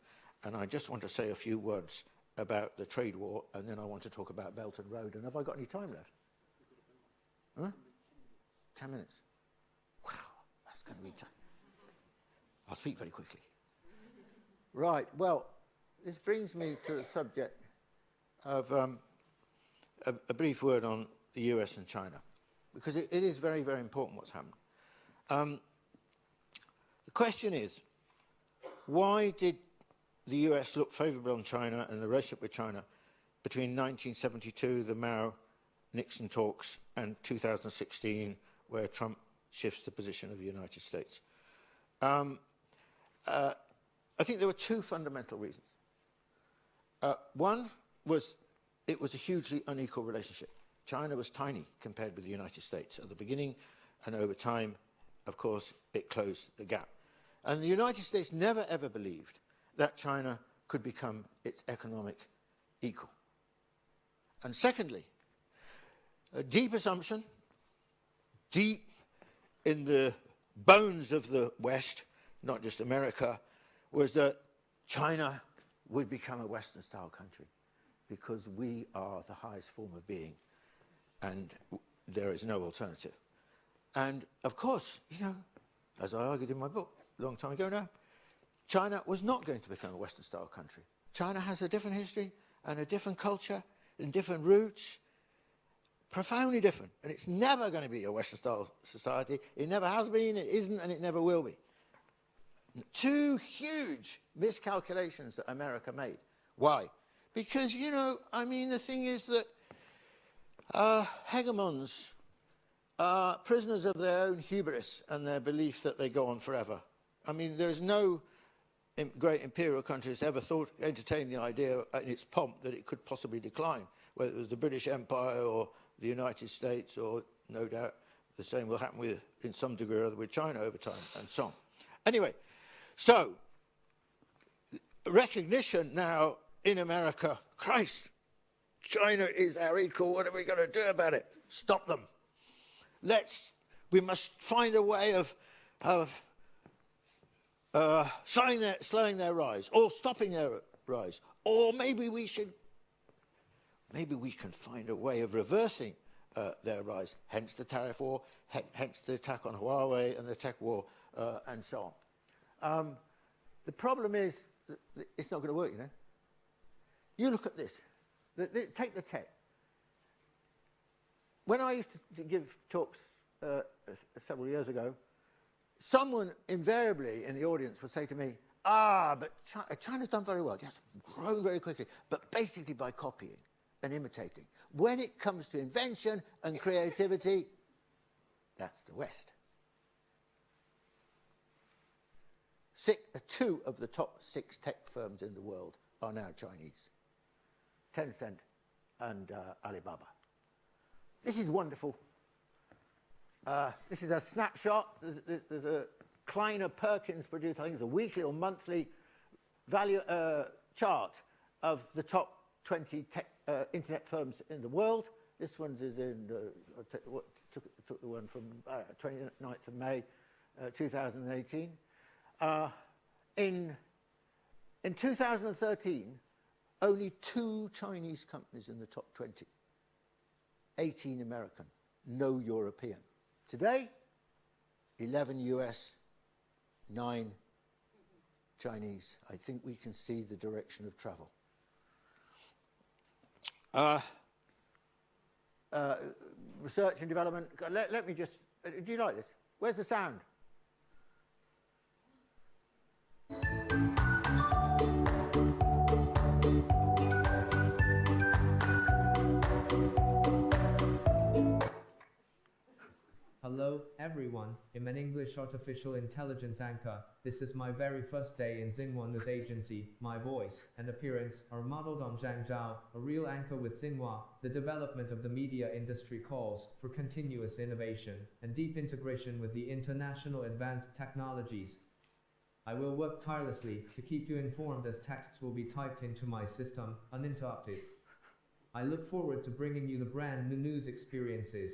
and I just want to say a few words about the trade war, and then I want to talk about Belton Road. And have I got any time left? Huh? 10 minutes. Wow, that's going to be I'll speak very quickly. Right. Well, this brings me to the subject of a brief word on the US and China, because it is very, very important what's happened. The question is, why did the US look favourable on China and the relationship with China between 1972, the Mao-Nixon talks, and 2016, where Trump shifts the position of the United States? I think there were two fundamental reasons. One was it was a hugely unequal relationship. China was tiny compared with the United States at the beginning, and over time, of course, it closed the gap. And the United States never ever believed that China could become its economic equal. And secondly, a deep assumption, deep in the bones of the West, not just America, was that China would become a Western-style country because we are the highest form of being and there is no alternative. And of course, you know, as I argued in my book a long time ago now, China was not going to become a Western-style country. China has a different history and a different culture and different roots, profoundly different. And it's never going to be a Western-style society. It never has been, it isn't, and it never will be. Two huge miscalculations that America made. Why? Because, you know, I mean, the thing is that hegemons are prisoners of their own hubris and their belief that they go on forever. I mean, there's no great imperial country that's ever entertained the idea in its pomp that it could possibly decline, whether it was the British Empire or the United States, or no doubt the same will happen with, in some degree or other, with China over time, and so on. Anyway, so recognition now in America, Christ, China is our equal, what are we going to do about it? Stop them. We must find a way of slowing their rise, or stopping their rise. Or maybe we can find a way of reversing their rise, hence the tariff war, hence the attack on Huawei and the tech war, and so on. The problem is, it's not going to work, you know. You look at this. Take the tech. When I used to give talks several years ago, someone invariably in the audience would say to me, but China's done very well. Yes, grown very quickly, but basically by copying and imitating. When it comes to invention and creativity, that's the West. Two of the top 6 tech firms in the world are now Chinese. Tencent and Alibaba. This is wonderful. This is a snapshot. There's a Kleiner Perkins produced, I think it's a weekly or monthly value chart of the top 20 tech, internet firms in the world. This one is in, took the one from 29th of May 2018. In 2013, only 2 Chinese companies in the top 20, 18 American, no European. Today, 11 US, 9 Chinese. I think we can see the direction of travel. Research and development. Let me just, do you like this? Where's the sound? Hello, everyone. I'm an English artificial intelligence anchor. This is my very first day in Xinhua News Agency. My voice and appearance are modeled on Zhang Zhao, a real anchor with Xinhua. The development of the media industry calls for continuous innovation and deep integration with the international advanced technologies. I will work tirelessly to keep you informed as texts will be typed into my system, uninterrupted. I look forward to bringing you the brand new news experiences.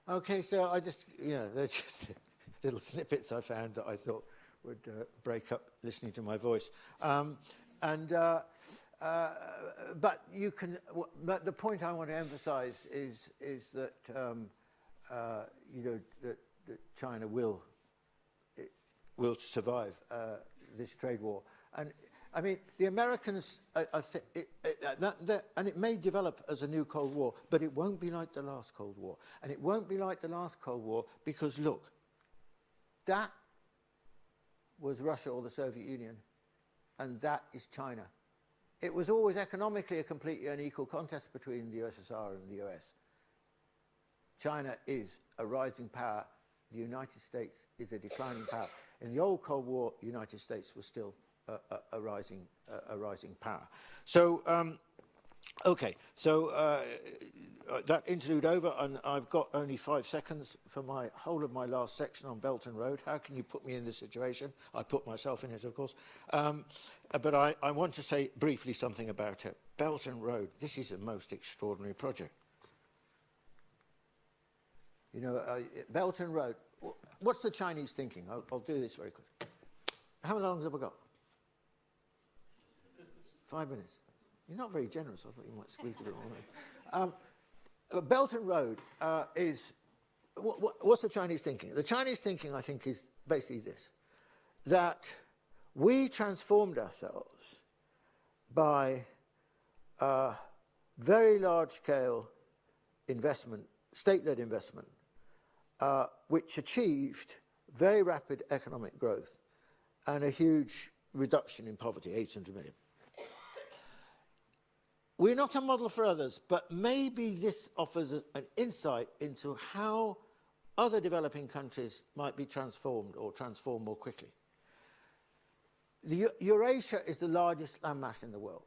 Okay, so I just, they're just little snippets I found that I thought would break up listening to my voice. But you can. But the point I want to emphasise is that that China will survive this trade war, and I mean the Americans. And it may develop as a new Cold War, but it won't be like the last Cold War, and it won't be like the last Cold War because look, that was Russia or the Soviet Union, and that is China. It was always economically a completely unequal contest between the USSR and the US. China is a rising power. The United States is a declining power. In the old Cold War, the United States was still a rising power. So, okay, so that interlude over, and I've got only 5 seconds for my whole of my last section on Belton Road. How can you put me in this situation? I put myself in it, of course. But I want to say briefly something about it. Belton Road, this is a most extraordinary project. Belton Road, what's the Chinese thinking? I'll do this very quick. How long have I got? 5 minutes. You're not very generous. I thought you might squeeze a bit more. Belton Road is... What's the Chinese thinking? The Chinese thinking, I think, is basically this, that we transformed ourselves by very large-scale investment, state-led investment, which achieved very rapid economic growth and a huge reduction in poverty, 800 million. We're not a model for others, but maybe this offers an insight into how other developing countries might be transformed or transform more quickly. Eurasia is the largest landmass in the world,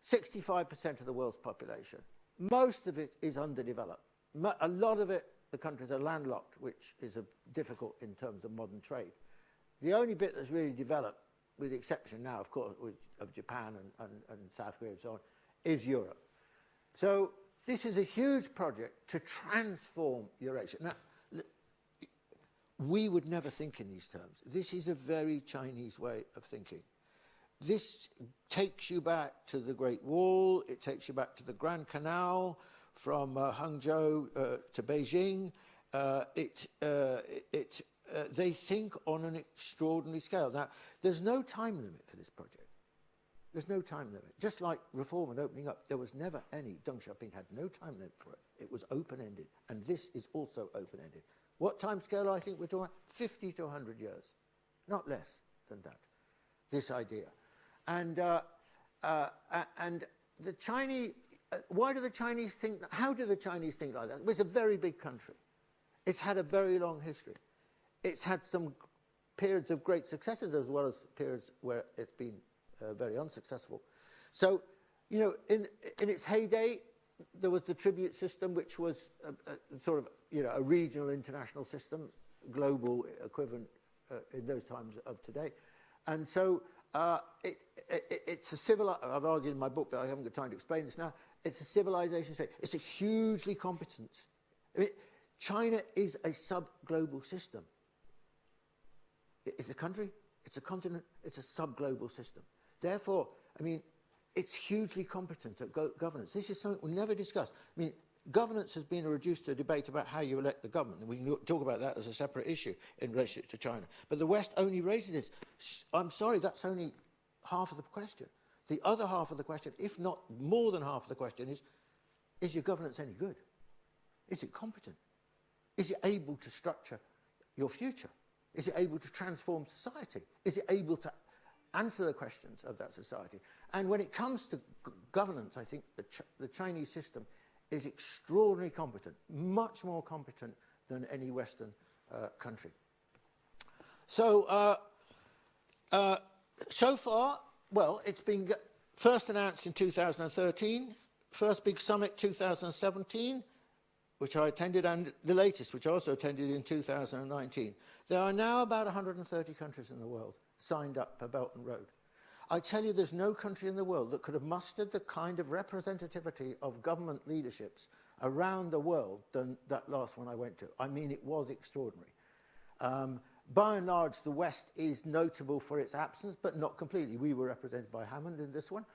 65% of the world's population. Most of it is underdeveloped. A lot of it, the countries are landlocked, which is difficult in terms of modern trade. The only bit that's really developed, with the exception now, of course, of Japan and South Korea and so on, is Europe. So this is a huge project to transform Eurasia. Now, we would never think in these terms. This is a very Chinese way of thinking. This takes you back to the Great Wall, it takes you back to the Grand Canal, from Hangzhou to Beijing. They think on an extraordinary scale. Now, there's no time limit for this project. There's no time limit. Just like reform and opening up, there was never any. Deng Xiaoping had no time limit for it. It was open-ended. And this is also open-ended. What time scale I think we're talking about? 50 to 100 years. Not less than that. This idea. And the Chinese... why do the Chinese think... How do the Chinese think like that? It's a very big country. It's had a very long history. It's had some periods of great successes as well as periods where it's been very unsuccessful. So, in its heyday, there was the tribute system, which was sort of, a regional international system, global equivalent in those times of today. And so it's a I've argued in my book, but I haven't got time to explain this now. It's a civilization state. It's a hugely competent. I mean, China is a sub-global system. It's a country, it's a continent, it's a sub-global system. Therefore, I mean, it's hugely competent at governance. This is something we never discuss. I mean, governance has been reduced to a debate about how you elect the government, and we can talk about that as a separate issue in relationship to China. But the West only raises this. I'm sorry, that's only half of the question. The other half of the question, if not more than half of the question, is your governance any good? Is it competent? Is it able to structure your future? Is it able to transform society? Is it able to answer the questions of that society? And when it comes to governance, I think the Chinese system is extraordinarily competent, much more competent than any Western country. So, so far, well, it's been first announced in 2013, first big summit 2017, which I attended, and the latest, which I also attended in 2019. There are now about 130 countries in the world signed up for Belton Road. I tell you, there's no country in the world that could have mustered the kind of representativity of government leaderships around the world than that last one I went to. I mean, it was extraordinary. By and large, the West is notable for its absence, but not completely. We were represented by Hammond in this one.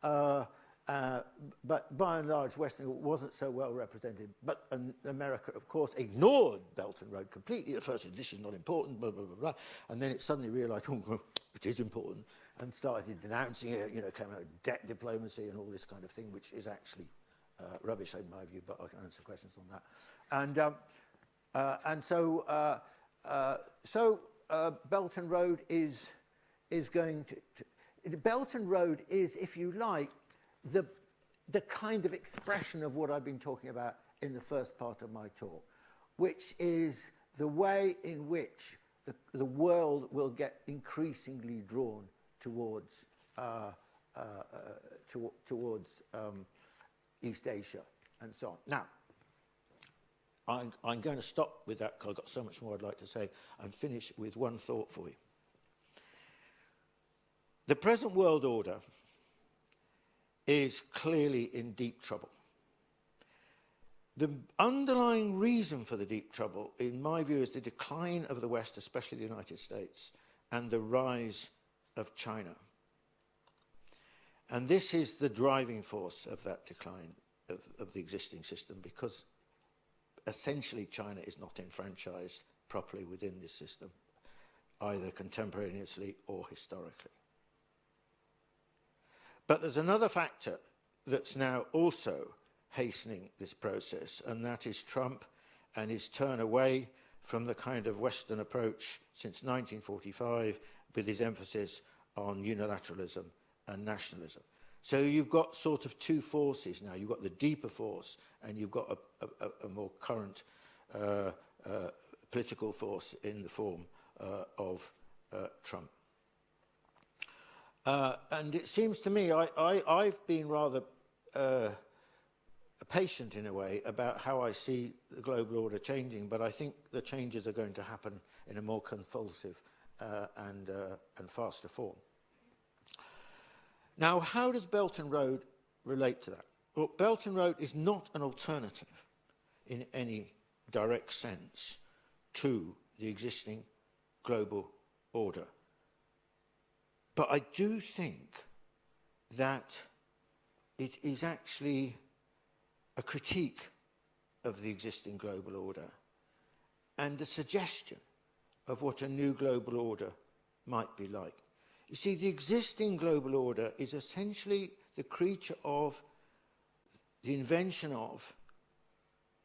But by and large, Western wasn't so well represented. But America, of course, ignored Belton Road completely. At first, this is not important, blah, blah, blah, blah. And then it suddenly realized, oh, it is important, and started denouncing it, you know, came out debt diplomacy and all this kind of thing, which is actually rubbish in my view, but I can answer questions on that. And so Belton Road is going to Belton Road is, if you like, the kind of expression of what I've been talking about in the first part of my talk, which is the way in which the world will get increasingly drawn towards East Asia and so on. Now, I'm going to stop with that because I've got so much more I'd like to say and finish with one thought for you. The present world order is clearly in deep trouble. The underlying reason for the deep trouble, in my view, is the decline of the West, especially the United States, and the rise of China. And this is the driving force of that decline of the existing system, because essentially China is not enfranchised properly within this system, either contemporaneously or historically. But there's another factor that's now also hastening this process, and that is Trump and his turn away from the kind of Western approach since 1945 with his emphasis on unilateralism and nationalism. So you've got sort of two forces now. You've got the deeper force and you've got a more current political force in the form of Trump. And it seems to me, I've been rather patient in a way about how I see the global order changing, but I think the changes are going to happen in a more convulsive and faster form. Now, how does Belton Road relate to that? Well, Belton Road is not an alternative in any direct sense to the existing global order. But I do think that it is actually a critique of the existing global order and a suggestion of what a new global order might be like. You see, the existing global order is essentially the creature of the invention of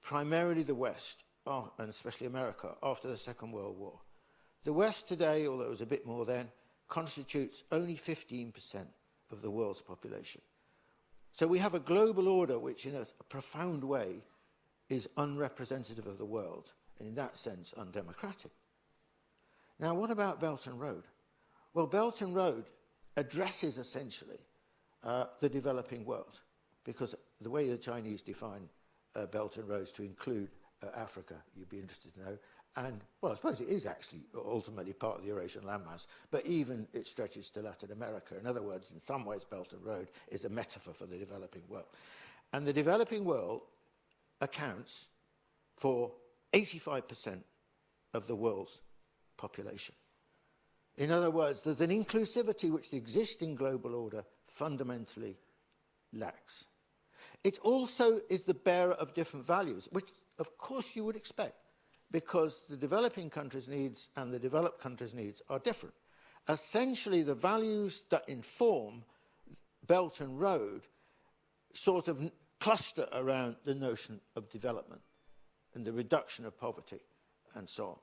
primarily the West, and especially America, after the Second World War. The West today, although it was a bit more then, constitutes only 15% of the world's population. So we have a global order which, in a profound way, is unrepresentative of the world, and in that sense, undemocratic. Now, what about Belton Road? Well, Belton Road addresses essentially the developing world, because the way the Chinese define Belton Road is to include Africa, you'd be interested to know, and, well, I suppose it is actually ultimately part of the Eurasian landmass, but even it stretches to Latin America. In other words, in some ways, Belton Road is a metaphor for the developing world. And the developing world accounts for 85% of the world's population. In other words, there's an inclusivity which the existing global order fundamentally lacks. It also is the bearer of different values, which, of course, you would expect, because the developing countries' needs and the developed countries' needs are different. Essentially, the values that inform Belton Road sort of cluster around the notion of development and the reduction of poverty and so on.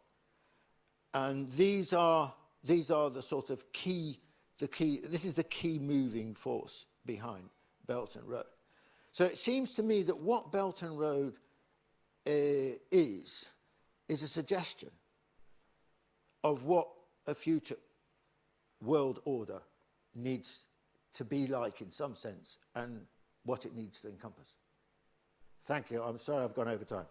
And these are the sort of this is the key moving force behind Belton Road. So it seems to me that what Belton Road is a suggestion of what a future world order needs to be like in some sense and what it needs to encompass. Thank you. I'm sorry I've gone over time.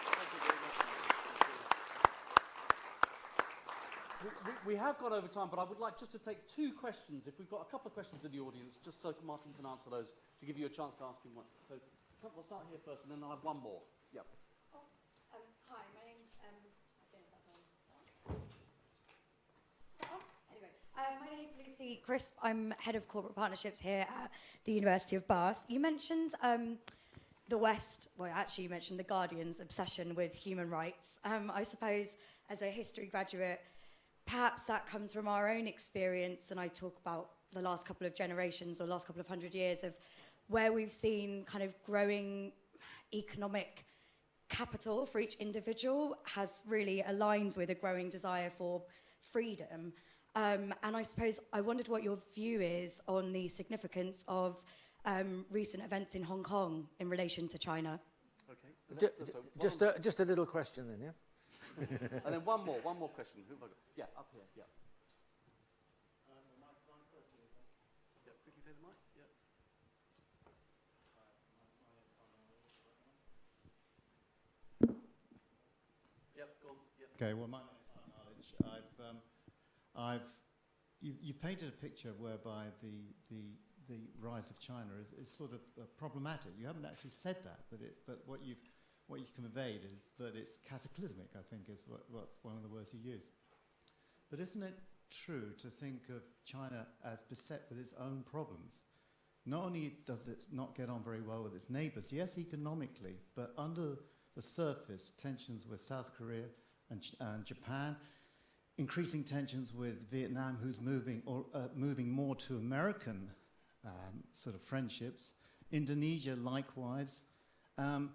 Thank you very much. We have gone over time, but I would like just to take 2 questions. If we've got a couple of questions in the audience, just so Martin can answer those, to give you a chance to ask him one. So we'll start here first, and then I'll have one more. Yep. Hi, my name's I don't know if that's on. Anyway, my name's Lucy Crisp. I'm head of corporate partnerships here at the University of Bath. You mentioned the West, well, actually you mentioned the Guardian's obsession with human rights. I suppose as a history graduate, perhaps that comes from our own experience, and I talk about the last couple of generations or last couple of 100 years of where we've seen kind of growing economic capital for each individual has really aligned with a growing desire for freedom. And I suppose I wondered what your view is on the significance of recent events in Hong Kong in relation to China. Okay. Just a little question then, yeah? And then one more question. Who have I got? Yeah, up here, yeah. Yeah, quickly take the mic, yeah. Yep, go on, yeah. Okay, well, my name is High Knowledge. You've painted a picture whereby the rise of China is sort of problematic. You haven't actually said that, but what you've conveyed is that it's cataclysmic, I think is what one of the words you used. But isn't it true to think of China as beset with its own problems? Not only does it not get on very well with its neighbours, yes, economically, but under the surface, tensions with South Korea and Japan, increasing tensions with Vietnam, who's moving more to American sort of friendships, Indonesia likewise. And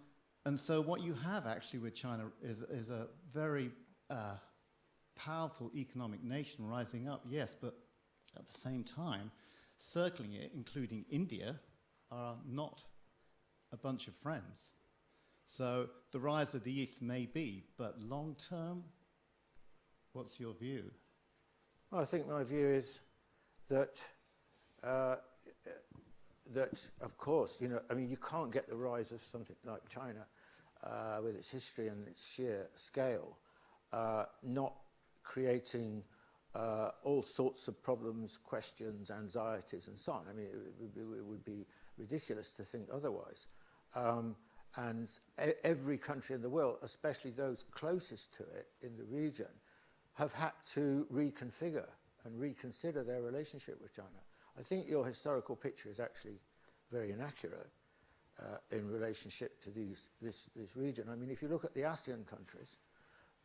so what you have actually with China is a very powerful economic nation rising up, yes, but at the same time, circling it, including India, are not a bunch of friends. So the rise of the East may be, but long term, what's your view? Well, I think my view is that of course, I mean, you can't get the rise of something like China with its history and its sheer scale, not creating all sorts of problems, questions, anxieties, and so on. I mean, it would be ridiculous to think otherwise. And every country in the world, especially those closest to it in the region, have had to reconfigure and reconsider their relationship with China. I think your historical picture is actually very inaccurate in relationship to this region. I mean, if you look at the ASEAN countries,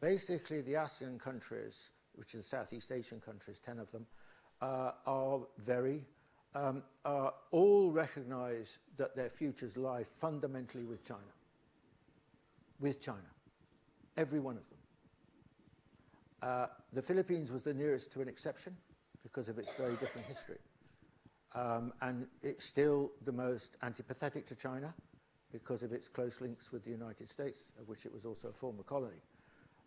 basically the ASEAN countries, which are the Southeast Asian countries, 10 of them, all recognize that their futures lie fundamentally with China. With China. Every one of them. The Philippines was the nearest to an exception because of its very different history. And it's still the most antipathetic to China because of its close links with the United States, of which it was also a former colony.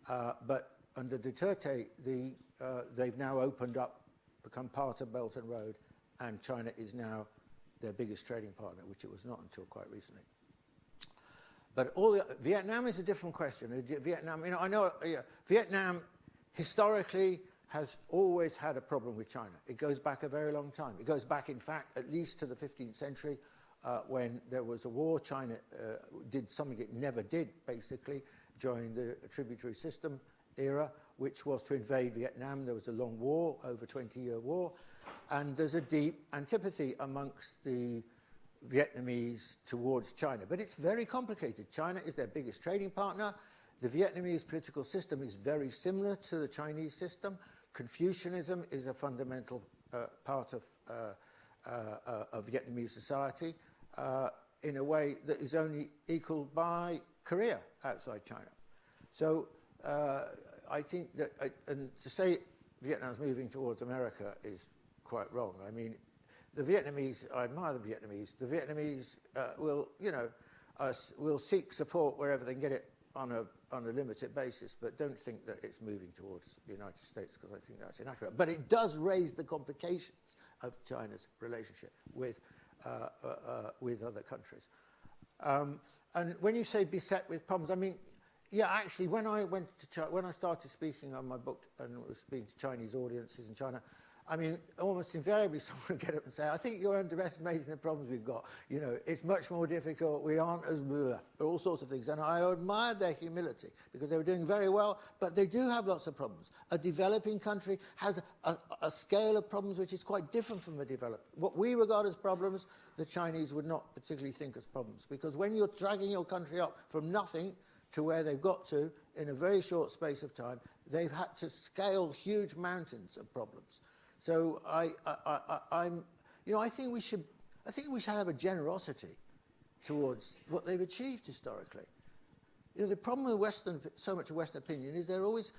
But under Duterte, they've now opened up, become part of Belton Road, and China is now their biggest trading partner, which it was not until quite recently. But Vietnam is a different question. Vietnam, Vietnam historically has always had a problem with China. It goes back a very long time. It goes back, in fact, at least to the 15th century, when there was a war. China did something it never did, basically, during the tributary system era, which was to invade Vietnam. There was a long war, over 20-year war, and there's a deep antipathy amongst the Vietnamese towards China. But it's very complicated. China is their biggest trading partner. The Vietnamese political system is very similar to the Chinese system. Confucianism is a fundamental part of Vietnamese society in a way that is only equaled by Korea outside China. So I think that, and to say Vietnam's moving towards America is quite wrong. I mean, the Vietnamese, I admire the Vietnamese. The Vietnamese will seek support wherever they can get it on a limited basis, but don't think that it's moving towards the United States, because I think that's inaccurate. But it does raise the complications of China's relationship with other countries. And when you say beset with problems, I mean, Yeah, actually, when I went to when I started speaking on my book and was speaking to Chinese audiences in China, I mean, almost invariably someone would get up and say, I think you're underestimating the problems we've got. You know, it's much more difficult, we aren't as blah, all sorts of things. And I admired their humility because they were doing very well, but they do have lots of problems. A developing country has a scale of problems which is quite different from a developed. What we regard as problems, the Chinese would not particularly think as problems, because when you're dragging your country up from nothing to where they've got to in a very short space of time, they've had to scale huge mountains of problems. So I'm, you know, I think we should have a generosity towards what they've achieved historically. You know, the problem with so much of Western opinion is they're always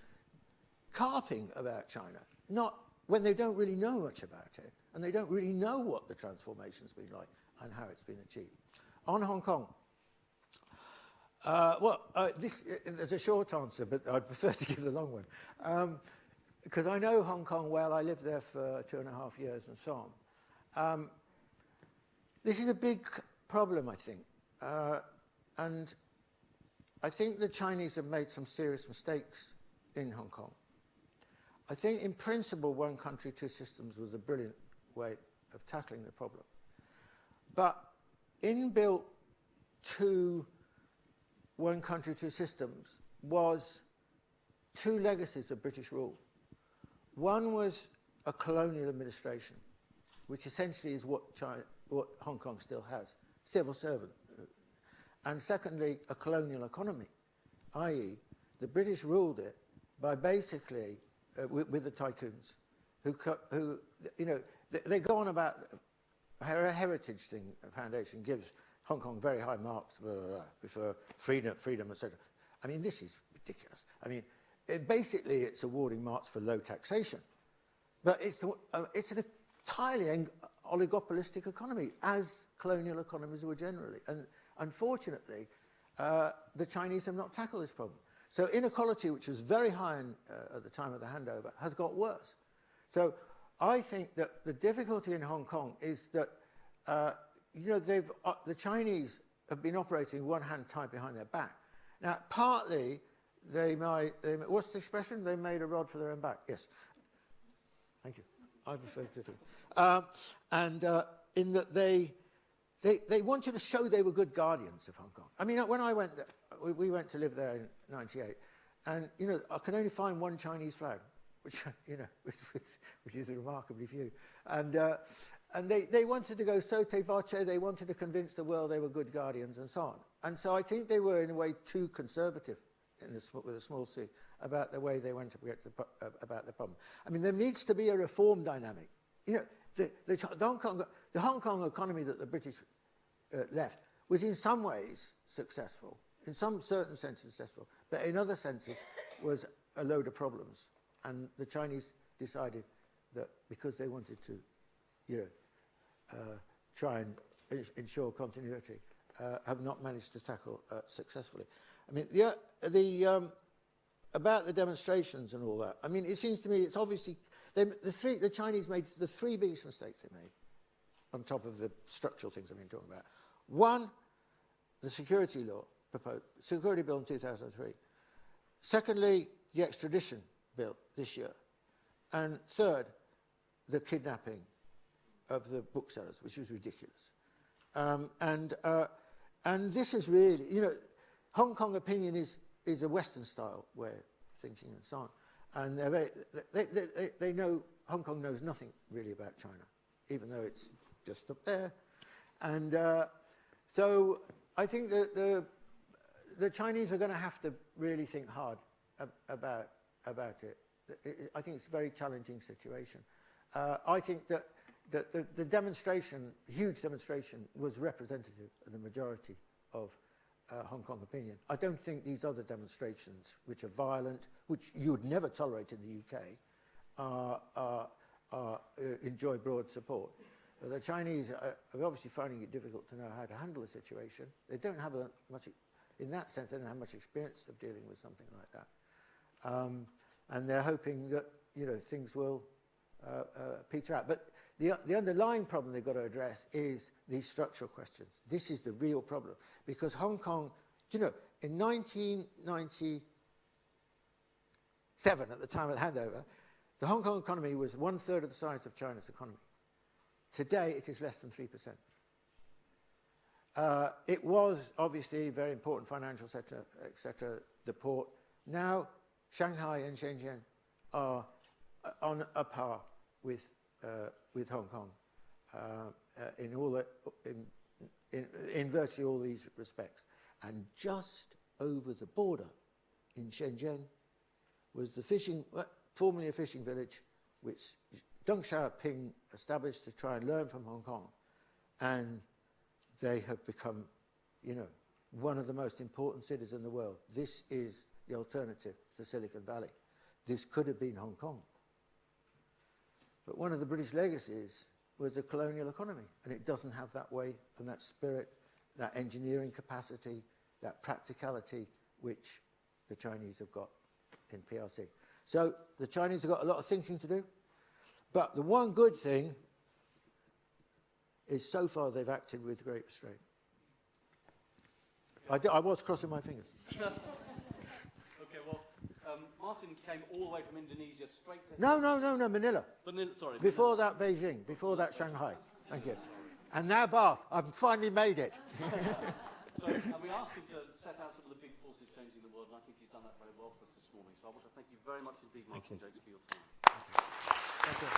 carping about China, not when they don't really know much about it, and they don't really know what the transformation's been like and how it's been achieved. On Hong Kong, there's a short answer, but I'd prefer to give the long one. Because I know Hong Kong well, I lived there for 2.5 years and so on. This is a big problem, I think. And I think the Chinese have made some serious mistakes in Hong Kong. I think in principle, one country, two systems was a brilliant way of tackling the problem. But inbuilt to one country, two systems was two legacies of British rule. One was a colonial administration, which essentially is what Hong Kong still has, civil servant. And secondly, a colonial economy, i.e. the British ruled it by basically, with the tycoons, who you know, they go on about her heritage thing, foundation gives Hong Kong very high marks for freedom, etc. I mean, this is ridiculous. I mean, basically, it's awarding marks for low taxation, but it's an entirely oligopolistic economy, as colonial economies were generally. And unfortunately, the Chinese have not tackled this problem. So inequality, which was very high at the time of the handover, has got worse. So I think that the difficulty in Hong Kong is that you know, the Chinese have been operating one hand tied behind their back. Now, partly what's the expression? They made a rod for their own back. Yes. Thank you. I prefer to think. In that they wanted to show they were good guardians of Hong Kong. I mean, when I went there, we went to live there in '98, and you know, I can only find one Chinese flag, which you know, which is remarkably few, and they wanted to go sote voce. They wanted to convince the world they were good guardians and so on. And so I think they were in a way too conservative, with a small c, about the way they went about the problem. I mean, there needs to be a reform dynamic. You know, the Hong Kong economy that the British left was in some ways successful, in some certain senses successful, but in other senses was a load of problems. And the Chinese decided that because they wanted to, you know, try and ensure continuity, have not managed to tackle successfully. I mean, about the demonstrations and all that. I mean, it seems to me it's obviously the Chinese made the three biggest mistakes they made, on top of the structural things I've been talking about. One, the security law proposed, security bill in 2003. Secondly, the extradition bill this year, and third, the kidnapping of the booksellers, which was ridiculous. And this is really, you know, Hong Kong opinion is a Western-style way of thinking and so on. And they know, Hong Kong knows nothing really about China, even though it's just up there. And so I think that the Chinese are going to have to really think hard about it. I think it's a very challenging situation. I think that the demonstration, huge demonstration, was representative of the majority of Hong Kong opinion. I don't think these other demonstrations, which are violent, which you would never tolerate in the UK, enjoy broad support. But the Chinese are obviously finding it difficult to know how to handle the situation. They don't have much, in that sense, they don't have much experience of dealing with something like that. And they're hoping that, you know, things will peter out. But the underlying problem they've got to address is these structural questions. This is the real problem, because Hong Kong, you know, in 1997, at the time of the handover, the Hong Kong economy was 1/3 of the size of China's economy. Today, it is less than 3%. It was obviously a very important financial sector, etc., the port. Now, Shanghai and Shenzhen are on a par with Hong Kong in virtually all these respects. And just over the border in Shenzhen was the formerly a fishing village, which Deng Xiaoping established to try and learn from Hong Kong. And they have become, one of the most important cities in the world. This is the alternative to Silicon Valley. This could have been Hong Kong. But one of the British legacies was the colonial economy, and it doesn't have that way and that spirit, that engineering capacity, that practicality, which the Chinese have got in PRC. So the Chinese have got a lot of thinking to do, but the one good thing is so far they've acted with great restraint. I was crossing my fingers. Okay, well, Martin came all the way from Indonesia straight to... No, Manila. Sorry. Before that, Beijing. Before that, Shanghai. Thank you. And now Bath. I've finally made it. So, and we asked him to set out some of the big forces changing the world, and I think he's done that very well for us this morning. So I want to thank you very much indeed, Martin Jacques, for your time. Thank you.